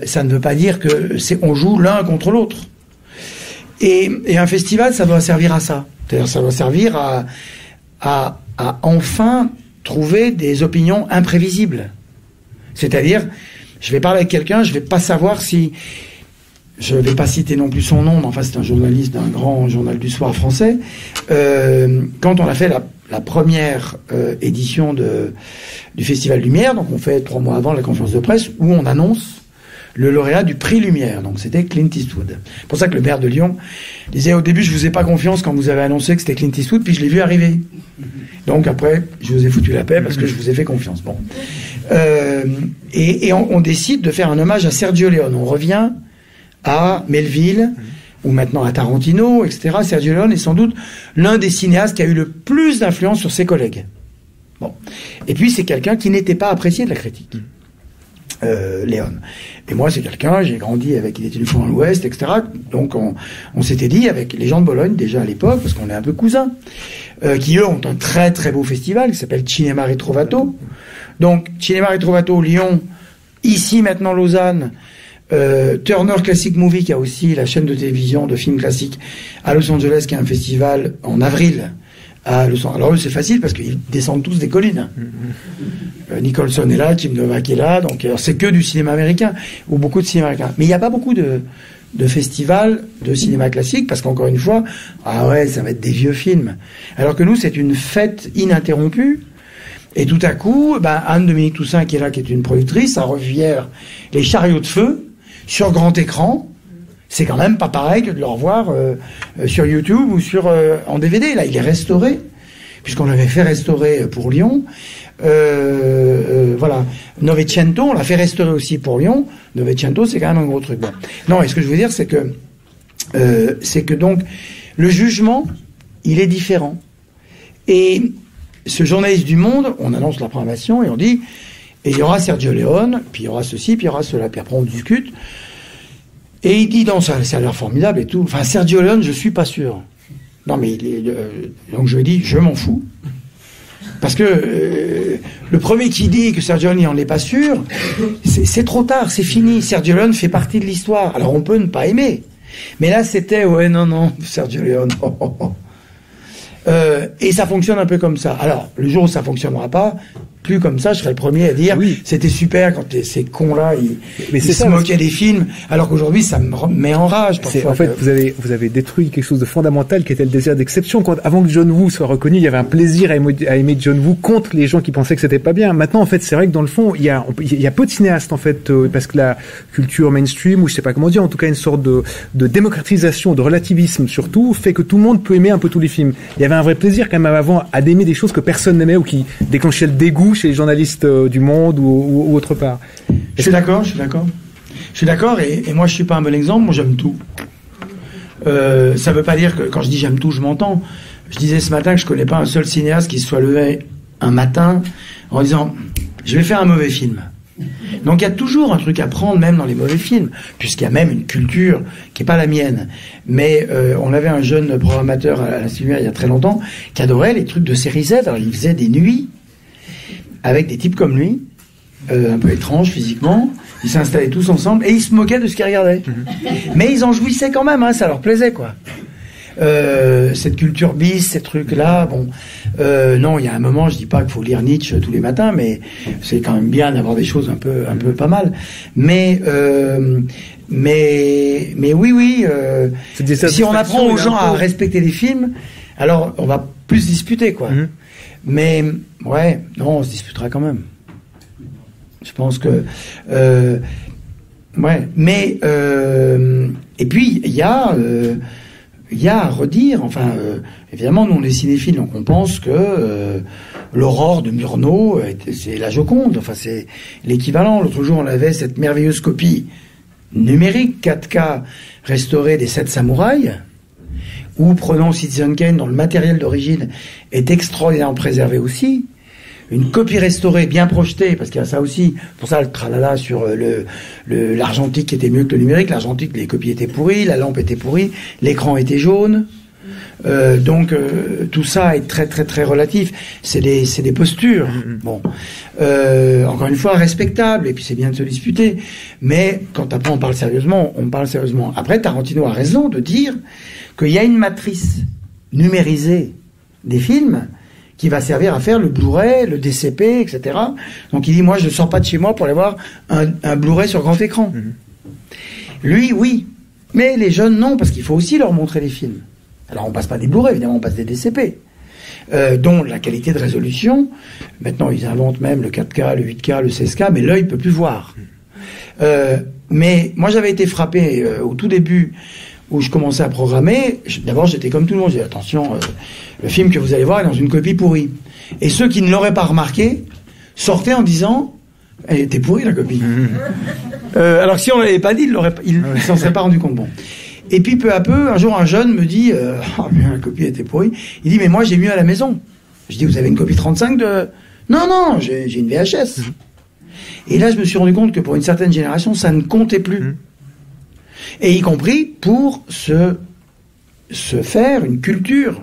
ça ne veut pas dire que on joue l'un contre l'autre. Et un festival, ça doit servir à ça. C'est-à-dire, ça doit servir à enfin trouver des opinions imprévisibles. C'est-à-dire, je vais parler avec quelqu'un, je vais pas savoir si... Je vais pas citer non plus son nom, mais enfin c'est un journaliste d'un grand journal du soir français. Quand on a fait la première édition du Festival Lumière, donc on fait 3 mois avant la conférence de presse, où on annonce le lauréat du prix Lumière, donc c'était Clint Eastwood. C'est pour ça que le maire de Lyon disait au début, je vous ai pas confiance quand vous avez annoncé que c'était Clint Eastwood, puis je l'ai vu arriver. Donc après, je vous ai foutu la paix parce que je vous ai fait confiance. Bon. Et on décide de faire un hommage à Sergio Leone. On revient à Melville, ou maintenant à Tarantino, etc. Sergio Leone est sans doute l'un des cinéastes qui a eu le plus d'influence sur ses collègues. Bon. Et puis c'est quelqu'un qui n'était pas apprécié de la critique. Léon. Et moi, c'est quelqu'un, j'ai grandi avec Il était une fois dans l'Ouest, etc. Donc, on s'était dit, avec les gens de Bologne, déjà à l'époque, parce qu'on est un peu cousins, qui eux ont un très très beau festival qui s'appelle Cinema Retrovato. Donc, Cinema Retrovato, Lyon, ici maintenant Lausanne, Turner Classic Movie, qui a aussi la chaîne de télévision de films classiques à Los Angeles, qui a un festival en avril à Los Angeles. Alors eux, c'est facile parce qu'ils descendent tous des collines. Nicholson est là, Tim Novak est là, donc c'est que du cinéma américain, ou beaucoup de cinéma américain. Mais il n'y a pas beaucoup de de festivals de cinéma classique, parce qu'encore une fois, ah ouais, ça va être des vieux films. Alors que nous, c'est une fête ininterrompue. Et tout à coup, Anne-Dominique Toussaint, qui est là, qui est une productrice, a revière Les Chariots de Feu sur grand écran. C'est quand même pas pareil que de le revoir sur YouTube ou en DVD. Là, il est restauré, puisqu'on l'avait fait restaurer pour Lyon. Voilà. Novecento, on l'a fait restaurer aussi pour Lyon. Novecento, c'est quand même un gros truc. Bon. Non, et ce que je veux dire, c'est que donc, le jugement, il est différent. Et ce journaliste du Monde, on annonce la programmation et on dit, et il y aura Sergio Leone, puis il y aura ceci, puis il y aura cela, puis après on discute. Et il dit, non, ça a l'air formidable et tout. Enfin, Sergio Leone, je suis pas sûr. Non, mais donc je lui ai dit, je m'en fous. Parce que le premier qui dit que Sergio Leone n'en est pas sûr, c'est trop tard, c'est fini. Sergio Leone fait partie de l'histoire. Alors on peut ne pas aimer. Mais là, c'était, ouais, non, Sergio Leone. Oh, oh, oh. Et ça fonctionne un peu comme ça. Alors, le jour où ça fonctionnera pas, plus comme ça, je serai le premier à dire c'était super quand ces cons-là ils se moquaient des films, alors qu'aujourd'hui ça me met en rage. En fait, vous avez détruit quelque chose de fondamental qui était le désir d'exception. Avant que John Woo soit reconnu, il y avait un plaisir à aimer John Woo contre les gens qui pensaient que c'était pas bien. Maintenant, en fait, c'est vrai que dans le fond, il y a peu de cinéastes en fait, parce que la culture mainstream, ou je sais pas comment dire, en tout cas une sorte de démocratisation, de relativisme surtout, fait que tout le monde peut aimer un peu tous les films. Il y avait un vrai plaisir quand même avant à d'aimer des choses que personne n'aimait ou qui déclenchaient le dégoût chez les journalistes du Monde ou autre part. Je suis d'accord, et moi je suis pas un bon exemple, moi j'aime tout. Ça veut pas dire que quand je dis j'aime tout, je m'entends. Je disais ce matin que je connais pas un seul cinéaste qui se soit levé un matin en disant je vais faire un mauvais film. Donc il y a toujours un truc à prendre même dans les mauvais films, puisqu'il y a même une culture qui est pas la mienne. Mais on avait un jeune programmateur à l'Institut Lumière il y a très longtemps qui adorait les trucs de série Z. Alors il faisait des nuits avec des types comme lui, un peu étranges physiquement. Ils s'installaient tous ensemble et ils se moquaient de ce qu'ils regardaient. Mais ils en jouissaient quand même, hein, ça leur plaisait, quoi. Cette culture bis, ces trucs-là, bon, non, il y a un moment, je dis pas qu'il faut lire Nietzsche tous les matins, mais c'est quand même bien d'avoir des choses un peu pas mal. Mais oui, si on apprend aux gens à respecter les films, alors on va plus disputer, quoi. Mais ouais, non, on se disputera quand même. Je pense que ouais, mais et puis il y a à redire. Enfin, évidemment, nous on est cinéphiles, donc on pense que l'Aurore de Murnau, c'est la Joconde. Enfin, c'est l'équivalent. L'autre jour, on avait cette merveilleuse copie numérique 4K restaurée des 7 samouraïs. Ou prenons Citizen Kane, dont le matériel d'origine est extraordinairement préservé aussi. Une copie restaurée, bien projetée, parce qu'il y a ça aussi, pour ça le tralala sur l'argentique qui était mieux que le numérique. L'argentique, les copies étaient pourries, la lampe était pourrie, l'écran était jaune. Donc tout ça est très très très relatif. C'est des postures. Bon, encore une fois respectable. Et puis c'est bien de se disputer. Mais quand après on parle sérieusement, on parle sérieusement. Après, Tarantino a raison de dire qu'il y a une matrice numérisée des films qui va servir à faire le Blu-ray, le DCP, etc. Donc il dit, moi je ne sors pas de chez moi pour aller voir un Blu-ray sur grand écran. Lui, oui. Mais les jeunes, non, parce qu'il faut aussi leur montrer les films. Alors on passe pas des Blu-ray, évidemment, on passe des DCP. Dont la qualité de résolution, maintenant ils inventent même le 4K, le 8K, le 16K, mais l'œil peut plus voir. Mais moi j'avais été frappé au tout début, où je commençais à programmer. D'abord j'étais comme tout le monde, j'ai dit attention, le film que vous allez voir est dans une copie pourrie. Et ceux qui ne l'auraient pas remarqué sortaient en disant elle était pourrie la copie. Alors si on l'avait pas dit, il s'en serait pas rendu compte. Bon. Et puis peu à peu, un jour un jeune me dit la copie était pourrie. Il dit mais moi j'ai mieux à la maison. Je dis vous avez une copie 35 de... Non, j'ai une VHS. Et là je me suis rendu compte que pour une certaine génération ça ne comptait plus. Et y compris pour se faire une culture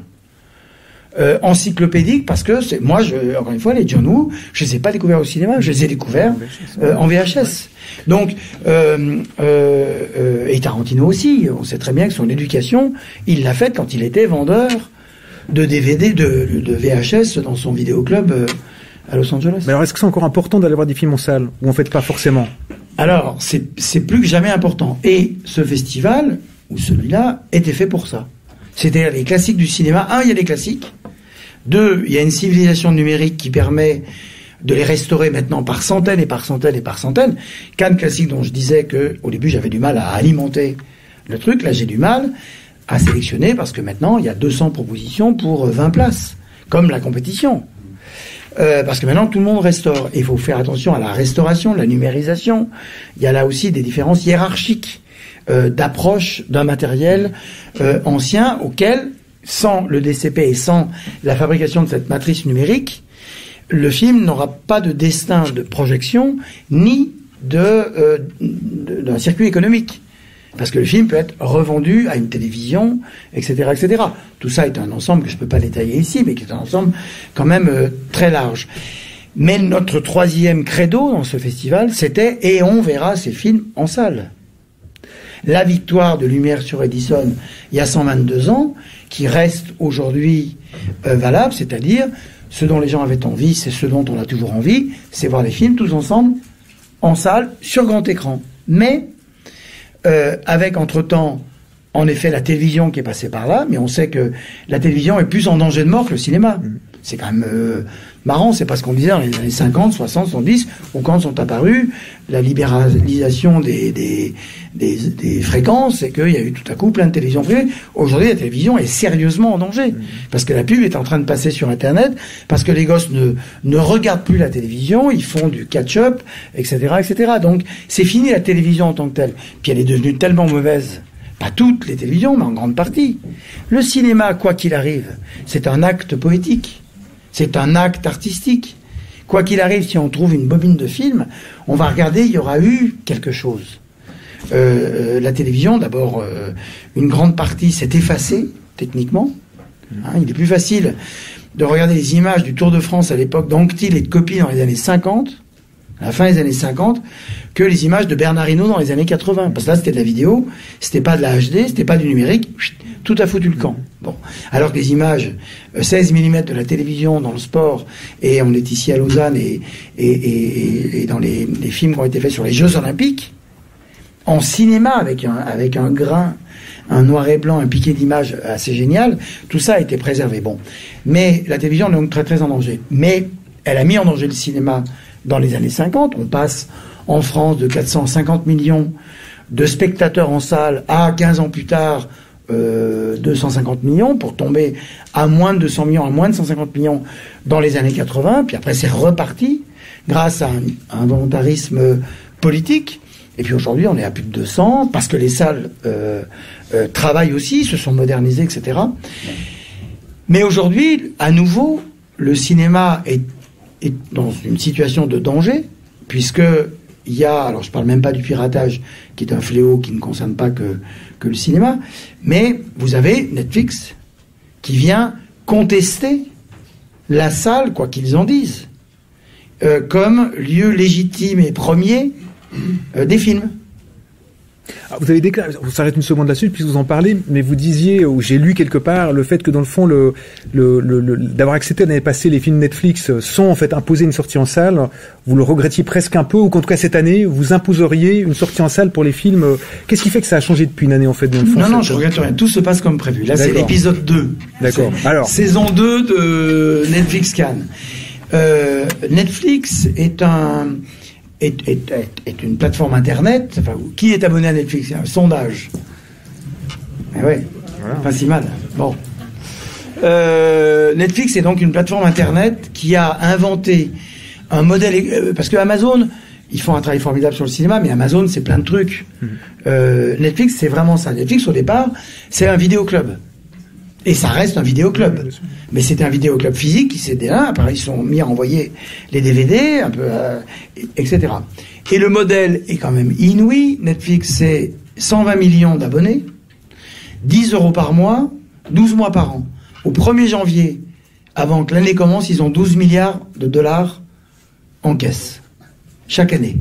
encyclopédique, parce que moi, encore une fois, les John Woo, je les ai pas découverts au cinéma, je les ai découverts en VHS. Donc, et Tarantino aussi, on sait très bien que son éducation, il l'a faite quand il était vendeur de DVD, de VHS dans son vidéoclub à Los Angeles. Mais alors, est-ce que c'est encore important d'aller voir des films en salle, ou en fait pas forcément? Alors, c'est plus que jamais important. Et ce festival, ou celui-là, était fait pour ça. C'est-à-dire les classiques du cinéma. Un, il y a les classiques. Deux, il y a une civilisation numérique qui permet de les restaurer maintenant par centaines et par centaines et par centaines. Cannes classique dont je disais que au début j'avais du mal à alimenter le truc, là j'ai du mal à sélectionner parce que maintenant il y a 200 propositions pour 20 places, comme la compétition. Parce que maintenant tout le monde restaure. Et il faut faire attention à la restauration, la numérisation. Il y a là aussi des différences hiérarchiques d'approche d'un matériel ancien auquel, sans le DCP et sans la fabrication de cette matrice numérique, le film n'aura pas de destin de projection ni d'un circuit économique. Parce que le film peut être revendu à une télévision, etc., etc. Tout ça est un ensemble que je ne peux pas détailler ici, mais qui est un ensemble quand même très large. Mais notre troisième credo dans ce festival, c'était « Et on verra ces films en salle ». La victoire de Lumière sur Edison, il y a 122 ans, qui reste aujourd'hui valable, c'est-à-dire ce dont les gens avaient envie, c'est ce dont on a toujours envie, c'est voir les films tous ensemble, en salle, sur grand écran. Mais avec entre-temps, en effet, la télévision qui est passée par là, mais on sait que la télévision est plus en danger de mort que le cinéma. C'est quand même marrant, c'est pas ce qu'on disait dans les années 50, 60, 70, où quand sont apparus la libéralisation des fréquences, et qu'il y a eu tout à coup plein de télévisions privées. Aujourd'hui, la télévision est sérieusement en danger, parce que la pub est en train de passer sur Internet, parce que les gosses ne regardent plus la télévision, ils font du catch-up, etc., etc. Donc, c'est fini la télévision en tant que telle. Puis elle est devenue tellement mauvaise. Pas toutes les télévisions, mais en grande partie. Le cinéma, quoi qu'il arrive, c'est un acte poétique. C'est un acte artistique. Quoi qu'il arrive, si on trouve une bobine de film, on va regarder, il y aura eu quelque chose. La télévision, d'abord, une grande partie s'est effacée, techniquement. Il est plus facile de regarder les images du Tour de France à l'époque d'Anquetil et de Coppi dans les années 50, à la fin des années 50, que les images de Bernard Hinault dans les années 80. Parce que là, c'était de la vidéo, c'était pas de la HD, c'était pas du numérique, tout a foutu le camp. Bon. Alors que les images 16 mm de la télévision dans le sport, et on est ici à Lausanne, et dans les films qui ont été faits sur les Jeux Olympiques, en cinéma, avec un grain, un noir et blanc, un piqué d'image assez génial, tout ça a été préservé. Bon. Mais la télévision est donc très très en danger. Mais elle a mis en danger le cinéma dans les années 50. On passe en France de 450 millions de spectateurs en salle à 15 ans plus tard 250 millions pour tomber à moins de 200 millions, à moins de 150 millions dans les années 80. Puis après c'est reparti grâce à un volontarisme politique. Et puis aujourd'hui on est à plus de 200 parce que les salles travaillent aussi, se sont modernisées, etc. Mais aujourd'hui, à nouveau, le cinéma est dans une situation de danger, puisque il y a, alors je parle même pas du piratage, qui est un fléau qui ne concerne pas que le cinéma, mais vous avez Netflix qui vient contester la salle, quoi qu'ils en disent, comme lieu légitime et premier des films. Alors, vous avez déclaré, on s'arrête une seconde là-dessus puisque vous en parlez, mais vous disiez, ou j'ai lu quelque part, le fait que dans le fond, d'avoir accepté d'année passée les films Netflix sans en fait imposer une sortie en salle, vous le regrettiez presque un peu, ou qu'en tout cas cette année, vous imposeriez une sortie en salle pour les films. Qu'est-ce qui fait que ça a changé depuis une année en fait dans le fond? Non, je regrette rien. Tout se passe comme prévu. Là, c'est l'épisode 2. D'accord. Alors, saison 2 de Netflix Cannes. Netflix est une plateforme internet. Enfin, qui est abonné à Netflix? C'est un sondage. Eh ouais, voilà. Pas si mal. Bon. Netflix est donc une plateforme internet qui a inventé un modèle, parce que Amazon, ils font un travail formidable sur le cinéma, mais Amazon, c'est plein de trucs. Netflix, c'est vraiment ça. Netflix, au départ, c'est un vidéoclub. Et ça reste un vidéoclub. Oui, mais c'était un vidéoclub physique qui s'est après ils sont mis à envoyer les DVD, un peu, etc. Et le modèle est quand même inouï. Netflix, c'est 120 millions d'abonnés, 10 € par mois, 12 mois par an. Au 1er janvier, avant que l'année commence, ils ont 12 milliards de dollars en caisse. Chaque année.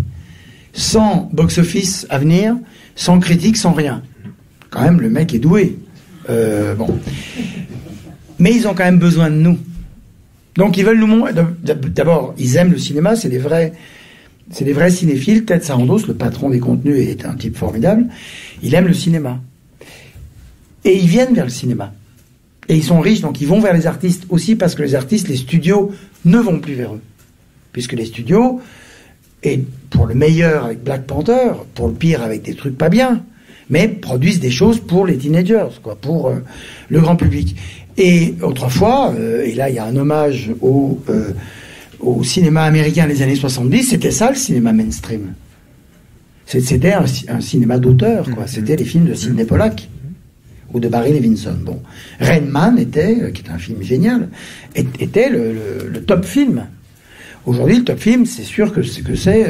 Sans box-office à venir, sans critique, sans rien. Quand même, le mec est doué. Bon. Mais ils ont quand même besoin de nous. Donc ils veulent nous montrer. D'abord, ils aiment le cinéma, c'est des vrais c'est des vrais cinéphiles. Ted Sarandos, le patron des contenus, est un type formidable. Il aime le cinéma. Et ils viennent vers le cinéma. Et ils sont riches, donc ils vont vers les artistes aussi, parce que les artistes, les studios, ne vont plus vers eux. Puisque les studios, et pour le meilleur avec Black Panther, pour le pire avec des trucs pas bien, mais produisent des choses pour les teenagers, quoi, pour le grand public. Et autrefois, et là il y a un hommage au cinéma américain des années 70, c'était ça le cinéma mainstream. C'était un cinéma d'auteur, quoi. C'était les films de Sidney Pollack ou de Barry Levinson. Bon, Rain Man qui est un film génial, était le top film. Aujourd'hui, le top film, c'est sûr que c'est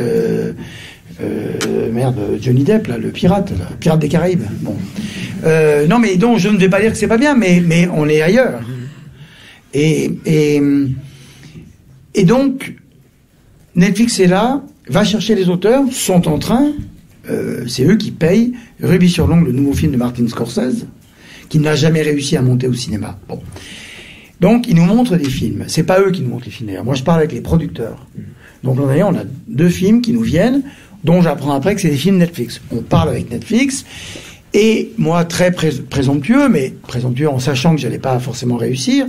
Johnny Depp, là, le pirate des Caraïbes. Bon, non, mais donc je ne vais pas dire que c'est pas bien, mais on est ailleurs. Et donc Netflix est là, va chercher les auteurs, sont en train, c'est eux qui payent Rubis sur l'ongle, le nouveau film de Martin Scorsese, qui n'a jamais réussi à monter au cinéma. Bon. Donc, ils nous montrent des films. C'est pas eux qui nous montrent les films, d'ailleurs. Moi, je parle avec les producteurs. Donc, d'ailleurs, on a 2 films qui nous viennent, dont j'apprends après que c'est des films Netflix. On parle avec Netflix, et moi, très présomptueux, mais présomptueux en sachant que j'allais pas forcément réussir,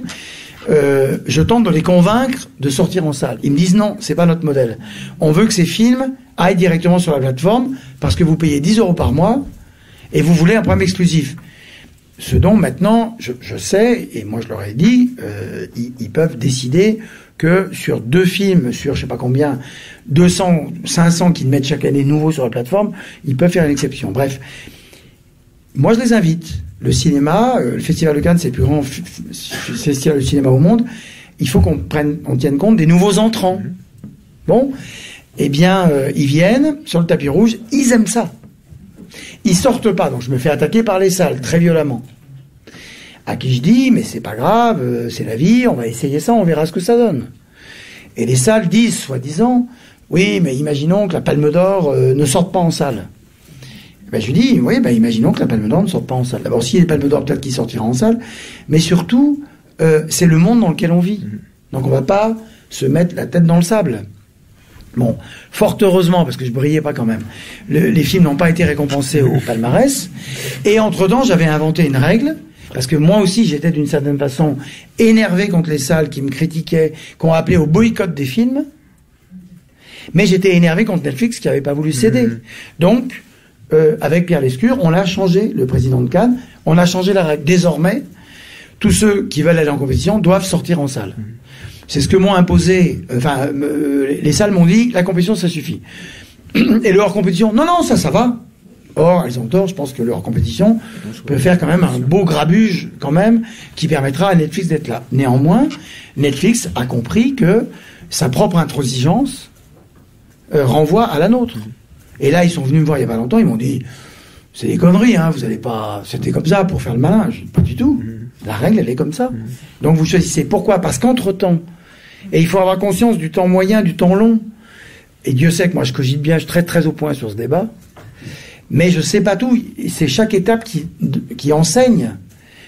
je tente de les convaincre de sortir en salle. Ils me disent non, c'est pas notre modèle. On veut que ces films aillent directement sur la plateforme, parce que vous payez 10 € par mois, et vous voulez un programme exclusif. Ce dont maintenant, je sais, et moi je leur ai dit, ils peuvent décider que sur 2 films, sur je sais pas combien, 200, 500 qu'ils mettent chaque année nouveaux sur la plateforme, ils peuvent faire une exception. Bref, moi je les invite. Le cinéma, le Festival de Cannes, c'est le plus grand festival de cinéma au monde. Il faut qu'on tienne compte des nouveaux entrants. Bon, eh bien, ils viennent sur le tapis rouge, ils aiment ça. Ils sortent pas, donc je me fais attaquer par les salles, très violemment. À qui je dis, mais c'est pas grave, c'est la vie, on va essayer ça, on verra ce que ça donne. Et les salles disent, soi-disant, oui, mais imaginons que la Palme d'Or ne sorte pas en salle. Ben, je lui dis, oui, ben, imaginons que la Palme d'Or ne sorte pas en salle. D'abord, s'il y a une Palme d'Or, peut-être qu'il sortira en salle, mais surtout, c'est le monde dans lequel on vit. Donc on va pas se mettre la tête dans le sable. Bon, fort heureusement, parce que je brillais pas quand même, les films n'ont pas été récompensés au palmarès, et entre-temps, j'avais inventé une règle, parce que moi aussi, j'étais d'une certaine façon énervé contre les salles qui me critiquaient, qu'on appelait au boycott des films, mais j'étais énervé contre Netflix qui n'avait pas voulu céder. Donc, avec Pierre Lescure, on a changé, le président de Cannes, on a changé la règle. Désormais, tous ceux qui veulent aller en compétition doivent sortir en salle. C'est ce que m'ont imposé, les salles m'ont dit, la compétition, ça suffit. Et le hors-compétition, non, ça va. Or, elles ont tort, je pense que le hors-compétition peut faire quand même un beau grabuge, quand même, qui permettra à Netflix d'être là. Néanmoins, Netflix a compris que sa propre intransigeance renvoie à la nôtre. Et là, ils sont venus me voir il y a pas longtemps, ils m'ont dit, c'est des conneries, hein, vous allez pas, c'était comme ça pour faire le malin. Je dis, pas du tout. La règle, elle est comme ça. Donc vous choisissez. Pourquoi? Parce qu'entre-temps, et il faut avoir conscience du temps moyen, du temps long. Et Dieu sait que moi je cogite bien, je suis très très au point sur ce débat. Mais je sais pas tout. C'est chaque étape qui enseigne,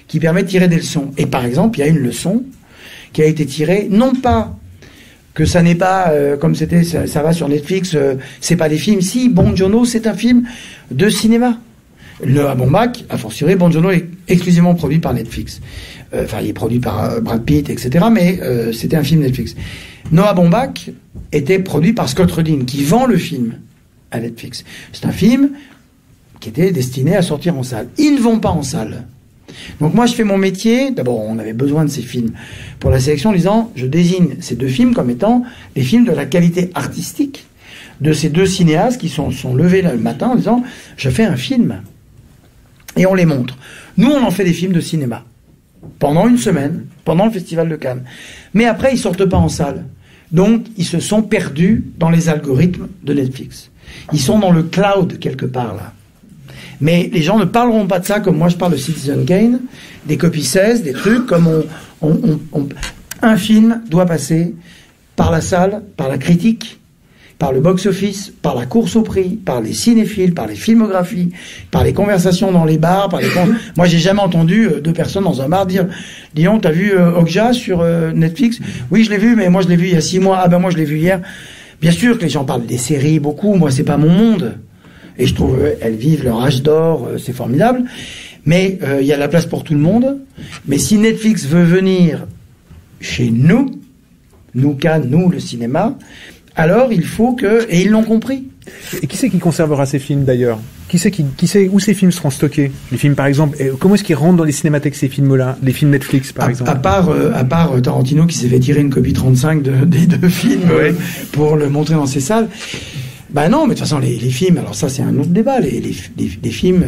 qui permet de tirer des leçons. Et par exemple, il y a une leçon qui a été tirée, non pas que ça n'est pas comme c'était, ça va sur Netflix, c'est pas des films. Si, Bonjourno, c'est un film de cinéma. Noah Baumbach, a fortiori, Bonjourno est exclusivement produit par Netflix. Enfin, il est produit par Brad Pitt, etc. Mais c'était un film Netflix. Noah Baumbach était produit par Scott Rudin, qui vend le film à Netflix. C'est un film qui était destiné à sortir en salle. Ils ne vont pas en salle. Donc moi, je fais mon métier. D'abord, on avait besoin de ces films pour la sélection, en disant, je désigne ces 2 films comme étant des films de la qualité artistique de ces 2 cinéastes qui sont levés le matin en disant, je fais un film. Et on les montre. Nous, on en fait des films de cinéma. Pendant une semaine, pendant le Festival de Cannes. Mais après, ils sortent pas en salle. Donc, ils se sont perdus dans les algorithmes de Netflix. Ils sont dans le cloud, quelque part, là. Mais les gens ne parleront pas de ça comme moi je parle de Citizen Kane, des copies 16, des trucs comme un film doit passer par la salle, par la critique, par le box-office, par la course au prix, par les cinéphiles, par les filmographies, par les conversations dans les bars, Moi, j'ai jamais entendu 2 personnes dans un bar dire « Dis donc, t'as vu Okja sur Netflix ?»« Oui, je l'ai vu, mais moi je l'ai vu il y a 6 mois. »« Ah ben moi je l'ai vu hier. » Bien sûr que les gens parlent des séries beaucoup, moi c'est pas mon monde. Et je trouve elles vivent leur âge d'or, c'est formidable. Mais il y a la place pour tout le monde. Mais si Netflix veut venir chez nous, Cannes, nous, le cinéma, alors il faut que... Et ils l'ont compris. Et qui c'est qui conservera ces films d'ailleurs? Qui sait où ces films seront stockés? Les films par exemple, comment est-ce qu'ils rentrent dans les cinémathèques ces films-là? Les films Netflix par exemple? À part Tarantino qui s'est fait tirer une copie 35 des 2 films pour le montrer dans ses salles. Bah non, mais de toute façon les films, alors ça c'est un autre débat. Les films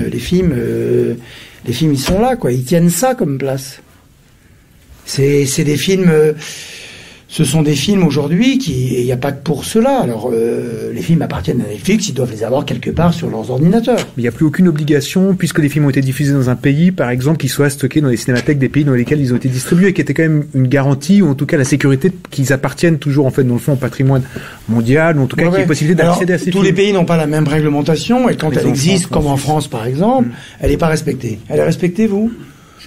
ils sont là quoi, ils tiennent ça comme place. C'est des films. Ce sont des films aujourd'hui il n'y a pas que pour cela. Alors, les films appartiennent à Netflix, ils doivent les avoir quelque part sur leurs ordinateurs. Mais il n'y a plus aucune obligation, puisque les films ont été diffusés dans un pays, par exemple, qu'ils soient stockés dans les cinémathèques des pays dans lesquels ils ont été distribués, qui était quand même une garantie, ou en tout cas la sécurité qu'ils appartiennent toujours, en fait, dans le fond, au patrimoine mondial, ou en tout cas qu'il y ait possibilité d'accéder à ces films. Tous les pays n'ont pas la même réglementation, et quand elle existe, comme en France, par exemple, elle n'est pas respectée. Elle est respectée, vous?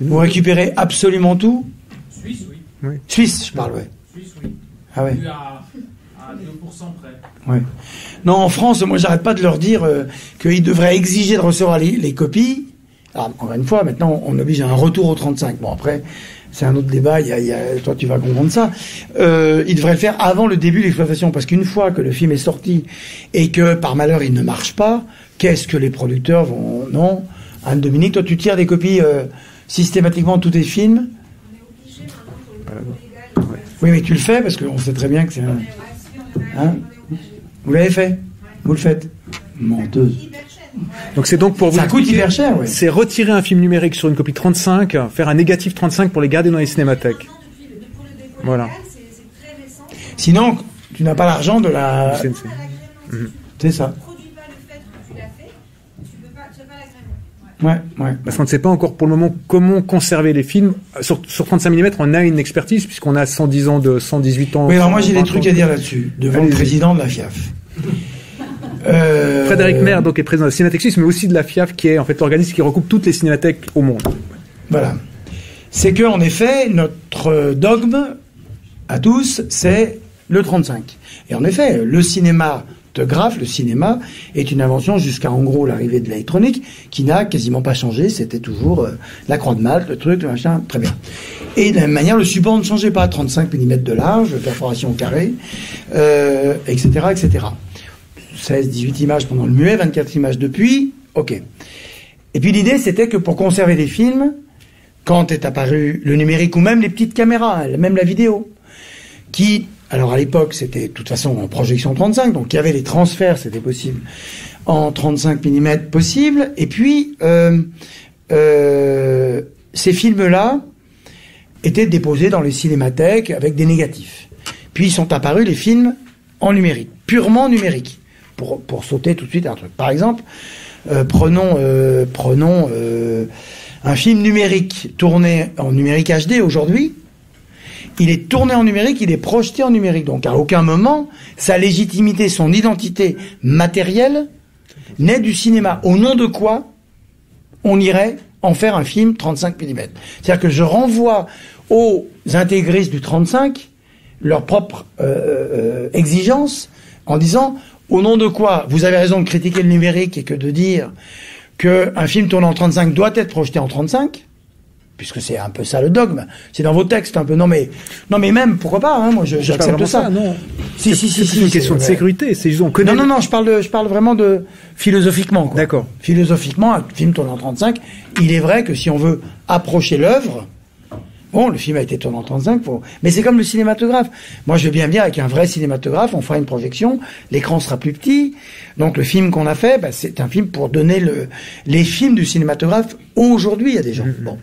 Vous récupérez absolument tout? Suisse, oui. Suisse, je parle, ouais. Suisse, oui. Ah ouais. À 2% près. Ouais. Non, en France, moi, j'arrête pas de leur dire qu'ils devraient exiger de recevoir les copies. Alors, encore une fois, maintenant, on oblige à un retour au 35. Bon, après, c'est un autre débat. Toi, tu vas comprendre ça. Ils devraient le faire avant le début de l'exploitation, parce qu'une fois que le film est sorti et que, par malheur, il ne marche pas, qu'est-ce que les producteurs vont... Non, Anne-Dominique, toi, tu tires des copies systématiquement de tous tes films. Oui, mais tu le fais parce qu'on sait très bien que c'est un... Hein? Vous l'avez fait? Vous le faites? Menteuse. Donc c'est donc pour vous... Ça coûte hyper cher, oui. C'est retirer un film numérique sur une copie 35, faire un négatif 35 pour les garder dans les cinémathèques. Voilà. Sinon, tu n'as pas l'argent de la... C'est ça. Ouais. Parce qu'on ne sait pas encore pour le moment comment conserver les films. Sur 35 mm, on a une expertise puisqu'on a 118 ans. Oui, alors moi j'ai des trucs à dire là-dessus, devant le président de la FIAF. Frédéric Maire donc est président de la Cinémathèque suisse, mais aussi de la FIAF qui est en fait l'organisme qui recoupe toutes les cinémathèques au monde. Voilà. C'est que en effet, notre dogme à tous, c'est le 35. Et en effet, le cinéma est une invention jusqu'à en gros l'arrivée de l'électronique qui n'a quasiment pas changé, c'était toujours la croix de Malte, le truc, le machin, très bien. Et de la même manière, le support ne changeait pas, 35 mm de large, perforation au carré, etc., etc. 16, 18 images pendant le muet, 24 images depuis, ok. Et puis l'idée c'était que pour conserver les films, quand est apparu le numérique ou même les petites caméras, même la vidéo, alors à l'époque, c'était de toute façon en projection 35, donc il y avait les transferts, c'était possible, en 35 mm possible, et puis ces films-là étaient déposés dans les cinémathèques avec des négatifs. Puis sont apparus les films en numérique, purement numérique, pour sauter tout de suite un truc. Par exemple, prenons un film numérique tourné en numérique HD aujourd'hui. Il est tourné en numérique, il est projeté en numérique. Donc à aucun moment, sa légitimité, son identité matérielle naît du cinéma. Au nom de quoi on irait en faire un film 35 mm? C'est-à-dire que je renvoie aux intégristes du 35 leur propre exigence en disant au nom de quoi vous avez raison de critiquer le numérique et que de dire qu'un film tourné en 35 doit être projeté en 35, puisque c'est un peu ça le dogme. C'est dans vos textes un peu. Non mais même pourquoi pas, hein, moi j'accepte ça. Non. Si, c'est une question de sécurité, c'est juste on connaît. Non, je parle vraiment de philosophiquement, quoi. D'accord. Philosophiquement, un film tourné en 35, il est vrai que si on veut approcher l'œuvre, bon, le film a été tourné en 35, mais c'est comme le cinématographe. Moi, je veux bien avec un vrai cinématographe, on fera une projection, l'écran sera plus petit. Donc, le film qu'on a fait, c'est un film pour donner les films du cinématographe aujourd'hui, il y a des gens. Bon.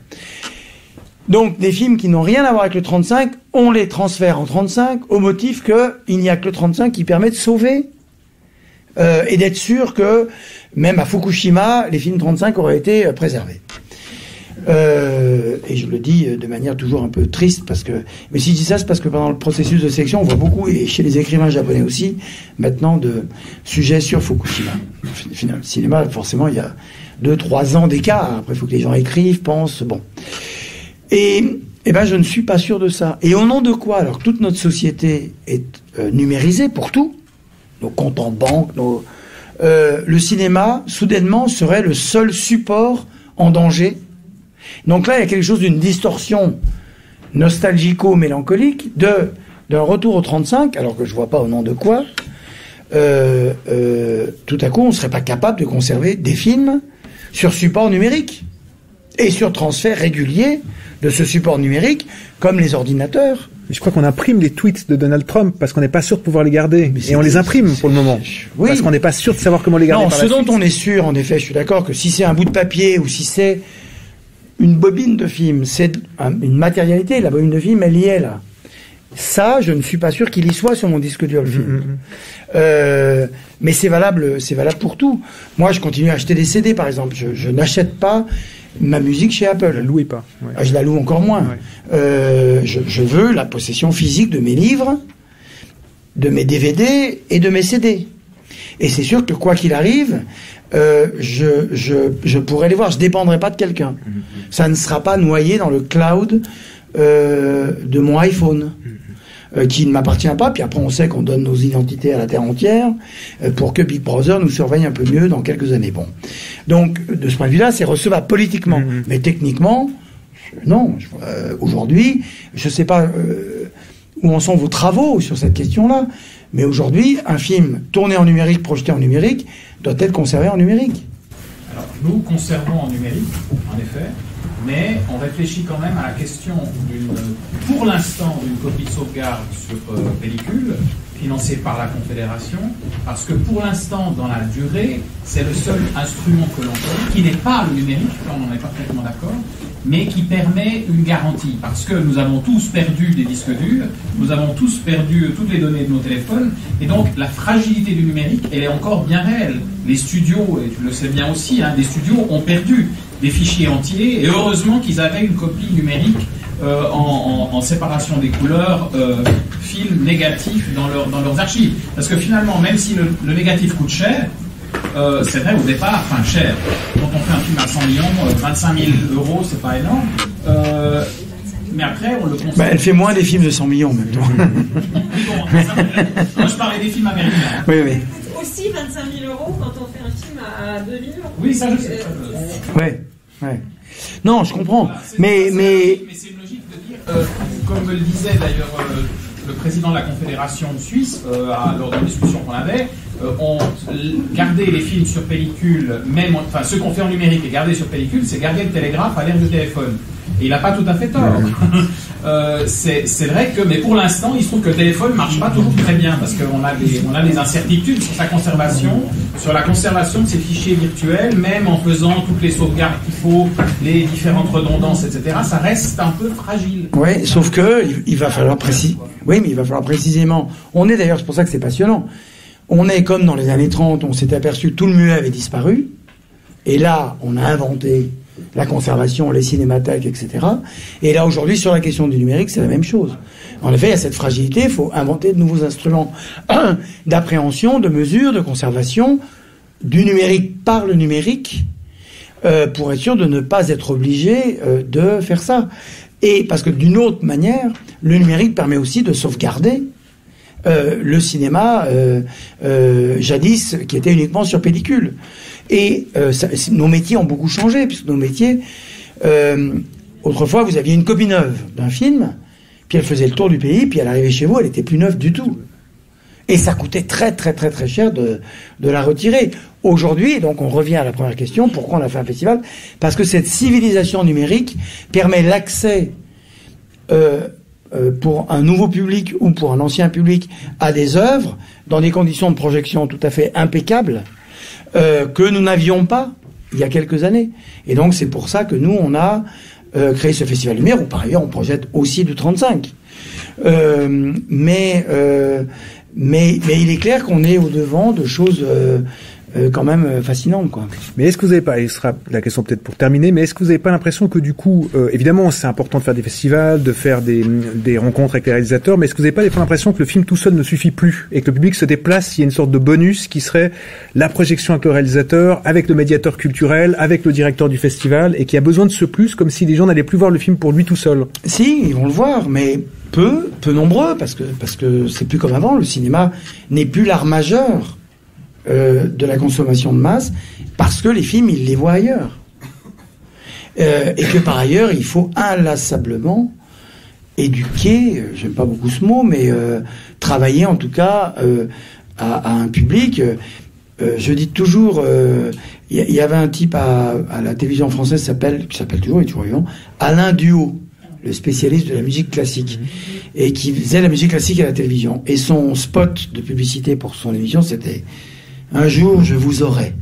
Donc, des films qui n'ont rien à voir avec le 35, on les transfère en 35 au motif qu'il n'y a que le 35 qui permet de sauver et d'être sûr que, même à Fukushima, les films 35 auraient été préservés. Et je le dis de manière toujours un peu triste mais si je dis ça, c'est parce que pendant le processus de sélection, on voit beaucoup, et chez les écrivains japonais aussi, maintenant de sujets sur Fukushima. Finalement, le cinéma, forcément, il y a 2-3 ans d'écart. Après, il faut que les gens écrivent, pensent, bon. Et je ne suis pas sûr de ça. Et au nom de quoi, alors que toute notre société est numérisée pour tout, nos comptes en banque, le cinéma, soudainement, serait le seul support en danger. Donc là, il y a quelque chose d'une distorsion nostalgico-mélancolique d'un retour au 35, alors que je vois pas au nom de quoi. Tout à coup, on serait pas capable de conserver des films sur support numérique et sur transfert régulier de ce support numérique, comme les ordinateurs. Je crois qu'on imprime les tweets de Donald Trump parce qu'on n'est pas sûr de pouvoir les garder. Et on les imprime pour le moment. Oui. Parce qu'on n'est pas sûr de savoir comment les garder. Non, ce dont on est sûr, en effet, je suis d'accord, que si c'est un bout de papier ou si c'est une bobine de film, c'est une matérialité. La bobine de film, elle y est là. Ça, je ne suis pas sûr qu'il y soit sur mon disque dur, le film. Mais c'est valable pour tout. Moi, je continue à acheter des CD, par exemple. Je n'achète pas ma musique chez Apple. Je la louais pas. Ouais. Je la loue encore moins. Ouais. Je veux la possession physique de mes livres, de mes DVD et de mes CD. Et c'est sûr que quoi qu'il arrive, je pourrai les voir. Je dépendrai pas de quelqu'un. Ça ne sera pas noyé dans le cloud de mon iPhone. Qui ne m'appartient pas, puis après on sait qu'on donne nos identités à la terre entière pour que Big Brother nous surveille un peu mieux dans quelques années. Bon, donc de ce point de vue-là, c'est recevable politiquement, mais techniquement, non. Aujourd'hui, je sais pas où en sont vos travaux sur cette question-là, mais aujourd'hui, un film tourné en numérique, projeté en numérique, doit être conservé en numérique. Alors, nous conservons en numérique, en effet, mais on réfléchit quand même à la question pour l'instant, d'une copie de sauvegarde sur pellicule, financée par la Confédération, parce que pour l'instant, dans la durée, c'est le seul instrument que l'on connaît, qui n'est pas le numérique, là on en est parfaitement d'accord, mais qui permet une garantie, parce que nous avons tous perdu des disques durs, nous avons tous perdu toutes les données de nos téléphones, et donc la fragilité du numérique, elle est encore bien réelle. Les studios, et tu le sais bien aussi, des studios ont perdu des fichiers entiers, et heureusement qu'ils avaient une copie numérique en séparation des couleurs, film négatif dans leurs archives. Parce que finalement, même si le négatif coûte cher, c'est vrai au départ, enfin cher, quand on fait un film à 100 millions, 25 000 euros, c'est pas énorme, mais après on le consomme. Elle fait moins des films de 100 millions en même temps. Moi je parlais des films américains. Oui, oui. Aussi 25 000 euros quand on fait un film à 2 millions. Oui, ça je sais. Ouais. Non, je comprends. Voilà, mais c'est une logique de dire, comme me le disait d'ailleurs le président de la Confédération suisse lors d'une discussion qu'on avait, garder les films sur pellicule, même, enfin ceux qu'on fait en numérique et garder sur pellicule, c'est garder le télégraphe à l'ère du téléphone. Et il n'a pas tout à fait tort. C'est vrai que, mais pour l'instant, il se trouve que le téléphone ne marche pas toujours très bien parce qu'on a des incertitudes sur sa conservation, sur la conservation de ces fichiers virtuels, même en faisant toutes les sauvegardes qu'il faut, les différentes redondances, etc. Ça reste un peu fragile. Oui, sauf que il va falloir préciser. Oui, mais il va falloir précisément. On est d'ailleurs, c'est pour ça que c'est passionnant. On est comme dans les années 30, on s'était aperçu que tout le muet avait disparu, et là, on a inventé la conservation, les cinémathèques, etc. Et là, aujourd'hui, sur la question du numérique, c'est la même chose. En effet, il y a cette fragilité, il faut inventer de nouveaux instruments d'appréhension, de mesure, de conservation du numérique par le numérique, pour être sûr de ne pas être obligé de faire ça. Et parce que d'une autre manière, le numérique permet aussi de sauvegarder le cinéma jadis qui était uniquement sur pellicule. Et nos métiers ont beaucoup changé, puisque nos métiers, autrefois vous aviez une copie neuve d'un film, puis elle faisait le tour du pays, puis elle arrivait chez vous, elle était plus neuve du tout. Et ça coûtait très très très très cher de la retirer. Aujourd'hui, donc on revient à la première question, pourquoi on a fait un festival? Parce que cette civilisation numérique permet l'accès pour un nouveau public ou pour un ancien public à des œuvres dans des conditions de projection tout à fait impeccables que nous n'avions pas il y a quelques années. Et donc c'est pour ça que nous on a créé ce festival lumière où par ailleurs on projette aussi du 35. Mais il est clair qu'on est au devant de choses quand même fascinantes, quoi. Mais est-ce que vous n'avez pas, et ce sera la question peut-être pour terminer, mais est-ce que vous n'avez pas l'impression que du coup, évidemment c'est important de faire des festivals, de faire des rencontres avec les réalisateurs, mais est-ce que vous n'avez pas l'impression que le film tout seul ne suffit plus et que le public se déplace, il y a une sorte de bonus qui serait la projection avec le réalisateur, avec le médiateur culturel, avec le directeur du festival, et qu'il y a besoin de ce plus, comme si les gens n'allaient plus voir le film pour lui tout seul? Si, ils vont le voir, mais peu nombreux, parce que c'est plus comme avant. Le cinéma n'est plus l'art majeur de la consommation de masse, parce que les films, ils les voient ailleurs. Et que par ailleurs, il faut inlassablement éduquer, j'aime pas beaucoup ce mot, mais travailler en tout cas à un public. Je dis toujours, il y avait un type à la télévision française qui s'appelle toujours, il est toujours vivant, Alain Duhaut, le spécialiste de la musique classique, et qui faisait la musique classique à la télévision. Et son spot de publicité pour son émission, c'était « Un jour, je vous aurai ».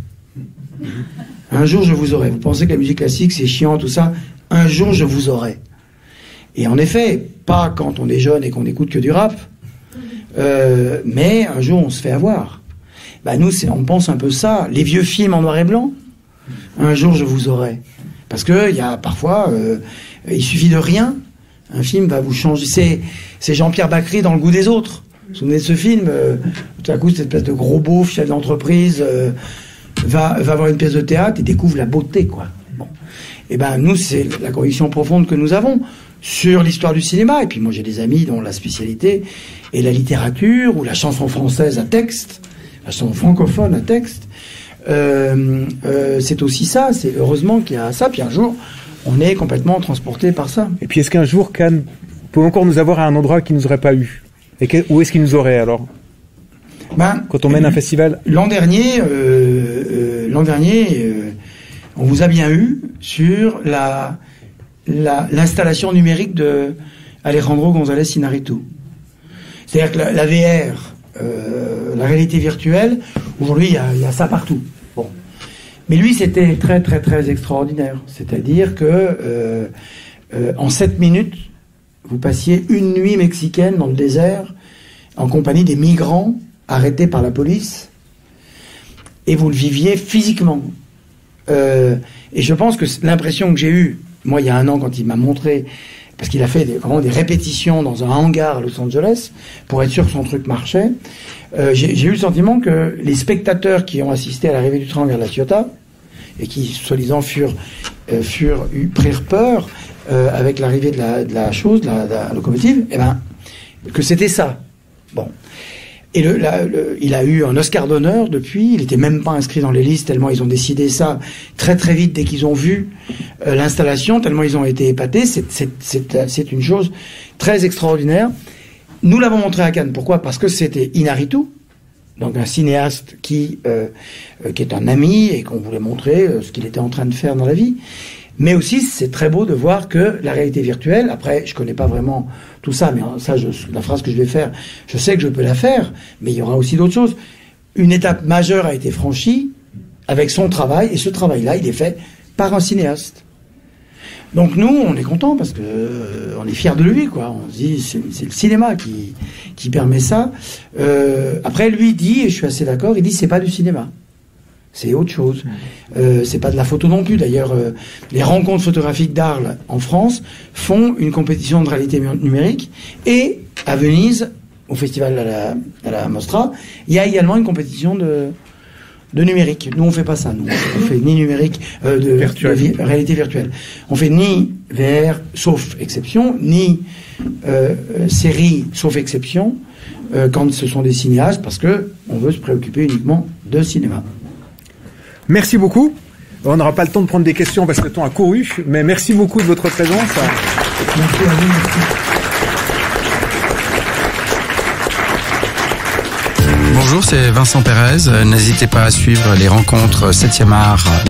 Un jour, je vous aurai. Vous pensez que la musique classique, c'est chiant, tout ça. Un jour, je vous aurai. Et en effet, pas quand on est jeune et qu'on écoute que du rap, mais un jour, on se fait avoir. Bah nous, on pense un peu ça. Les vieux films en noir et blanc, un jour, je vous aurai. Parce que il y a parfois, il suffit de rien. Un film va vous changer. C'est Jean-Pierre Bacri dans Le goût des autres. Vous vous souvenez de ce film tout à coup, cette espèce de gros beauf, chef d'entreprise, va voir une pièce de théâtre et découvre la beauté, quoi. Bon. Et ben nous, c'est la conviction profonde que nous avons sur l'histoire du cinéma. Et puis moi, j'ai des amis dont la spécialité est la littérature ou la chanson française à texte, la chanson francophone à texte. C'est aussi ça. C'est heureusement qu'il y a ça. Puis un jour, on est complètement transporté par ça. Et puis est-ce qu'un jour Cannes peut encore nous avoir à un endroit qui nous aurait pas eu? Et où est-ce qu'il nous aurait alors? Quand on mène un festival. L'an dernier, on vous a bien eu sur l'installation numérique de Alejandro González Iñárritu. C'est-à-dire que la VR, la réalité virtuelle, aujourd'hui il y a ça partout. Bon, mais lui c'était très très très extraordinaire. C'est-à-dire que en 7 minutes, vous passiez une nuit mexicaine dans le désert en compagnie des migrants arrêtés par la police, et vous le viviez physiquement. Et je pense que l'impression que j'ai eue, moi il y a un an quand il m'a montré, parce qu'il a fait vraiment des répétitions dans un hangar à Los Angeles, pour être sûr que son truc marchait, j'ai eu le sentiment que les spectateurs qui ont assisté à l'arrivée du train vers La Ciotat, et qui soi-disant prirent peur avec l'arrivée de la locomotive, eh ben, que c'était ça. Bon. Et il a eu un Oscar d'honneur depuis. Il était même pas inscrit dans les listes tellement ils ont décidé ça très très vite dès qu'ils ont vu l'installation, tellement ils ont été épatés. C'est une chose très extraordinaire. Nous l'avons montré à Cannes. Pourquoi? Parce que c'était Iñárritu, donc un cinéaste qui est un ami et qu'on voulait montrer ce qu'il était en train de faire dans la vie. Mais aussi, c'est très beau de voir que la réalité virtuelle, après, je connais pas vraiment tout ça, mais ça, la phrase que je vais faire, je sais que je peux la faire, mais il y aura aussi d'autres choses. Une étape majeure a été franchie avec son travail, et ce travail-là, il est fait par un cinéaste. Donc nous, on est contents parce que on est fiers de lui, quoi. On se dit, c'est le cinéma qui permet ça. Après, lui dit, et je suis assez d'accord, il dit, c'est pas du cinéma. C'est autre chose. C'est pas de la photo non plus. D'ailleurs, les rencontres photographiques d'Arles en France font une compétition de réalité numérique. Et à Venise, au festival à la Mostra, il y a également une compétition de numérique. Nous, on fait pas ça. Nous, on fait ni numérique de réalité virtuelle. On fait ni VR, sauf exception, ni série, sauf exception, quand ce sont des cinéastes, parce que on veut se préoccuper uniquement de cinéma. Merci beaucoup. On n'aura pas le temps de prendre des questions parce que le temps a couru, mais merci beaucoup de votre présence. Merci à vous. Bonjour, c'est Vincent Pérez. N'hésitez pas à suivre les rencontres 7e art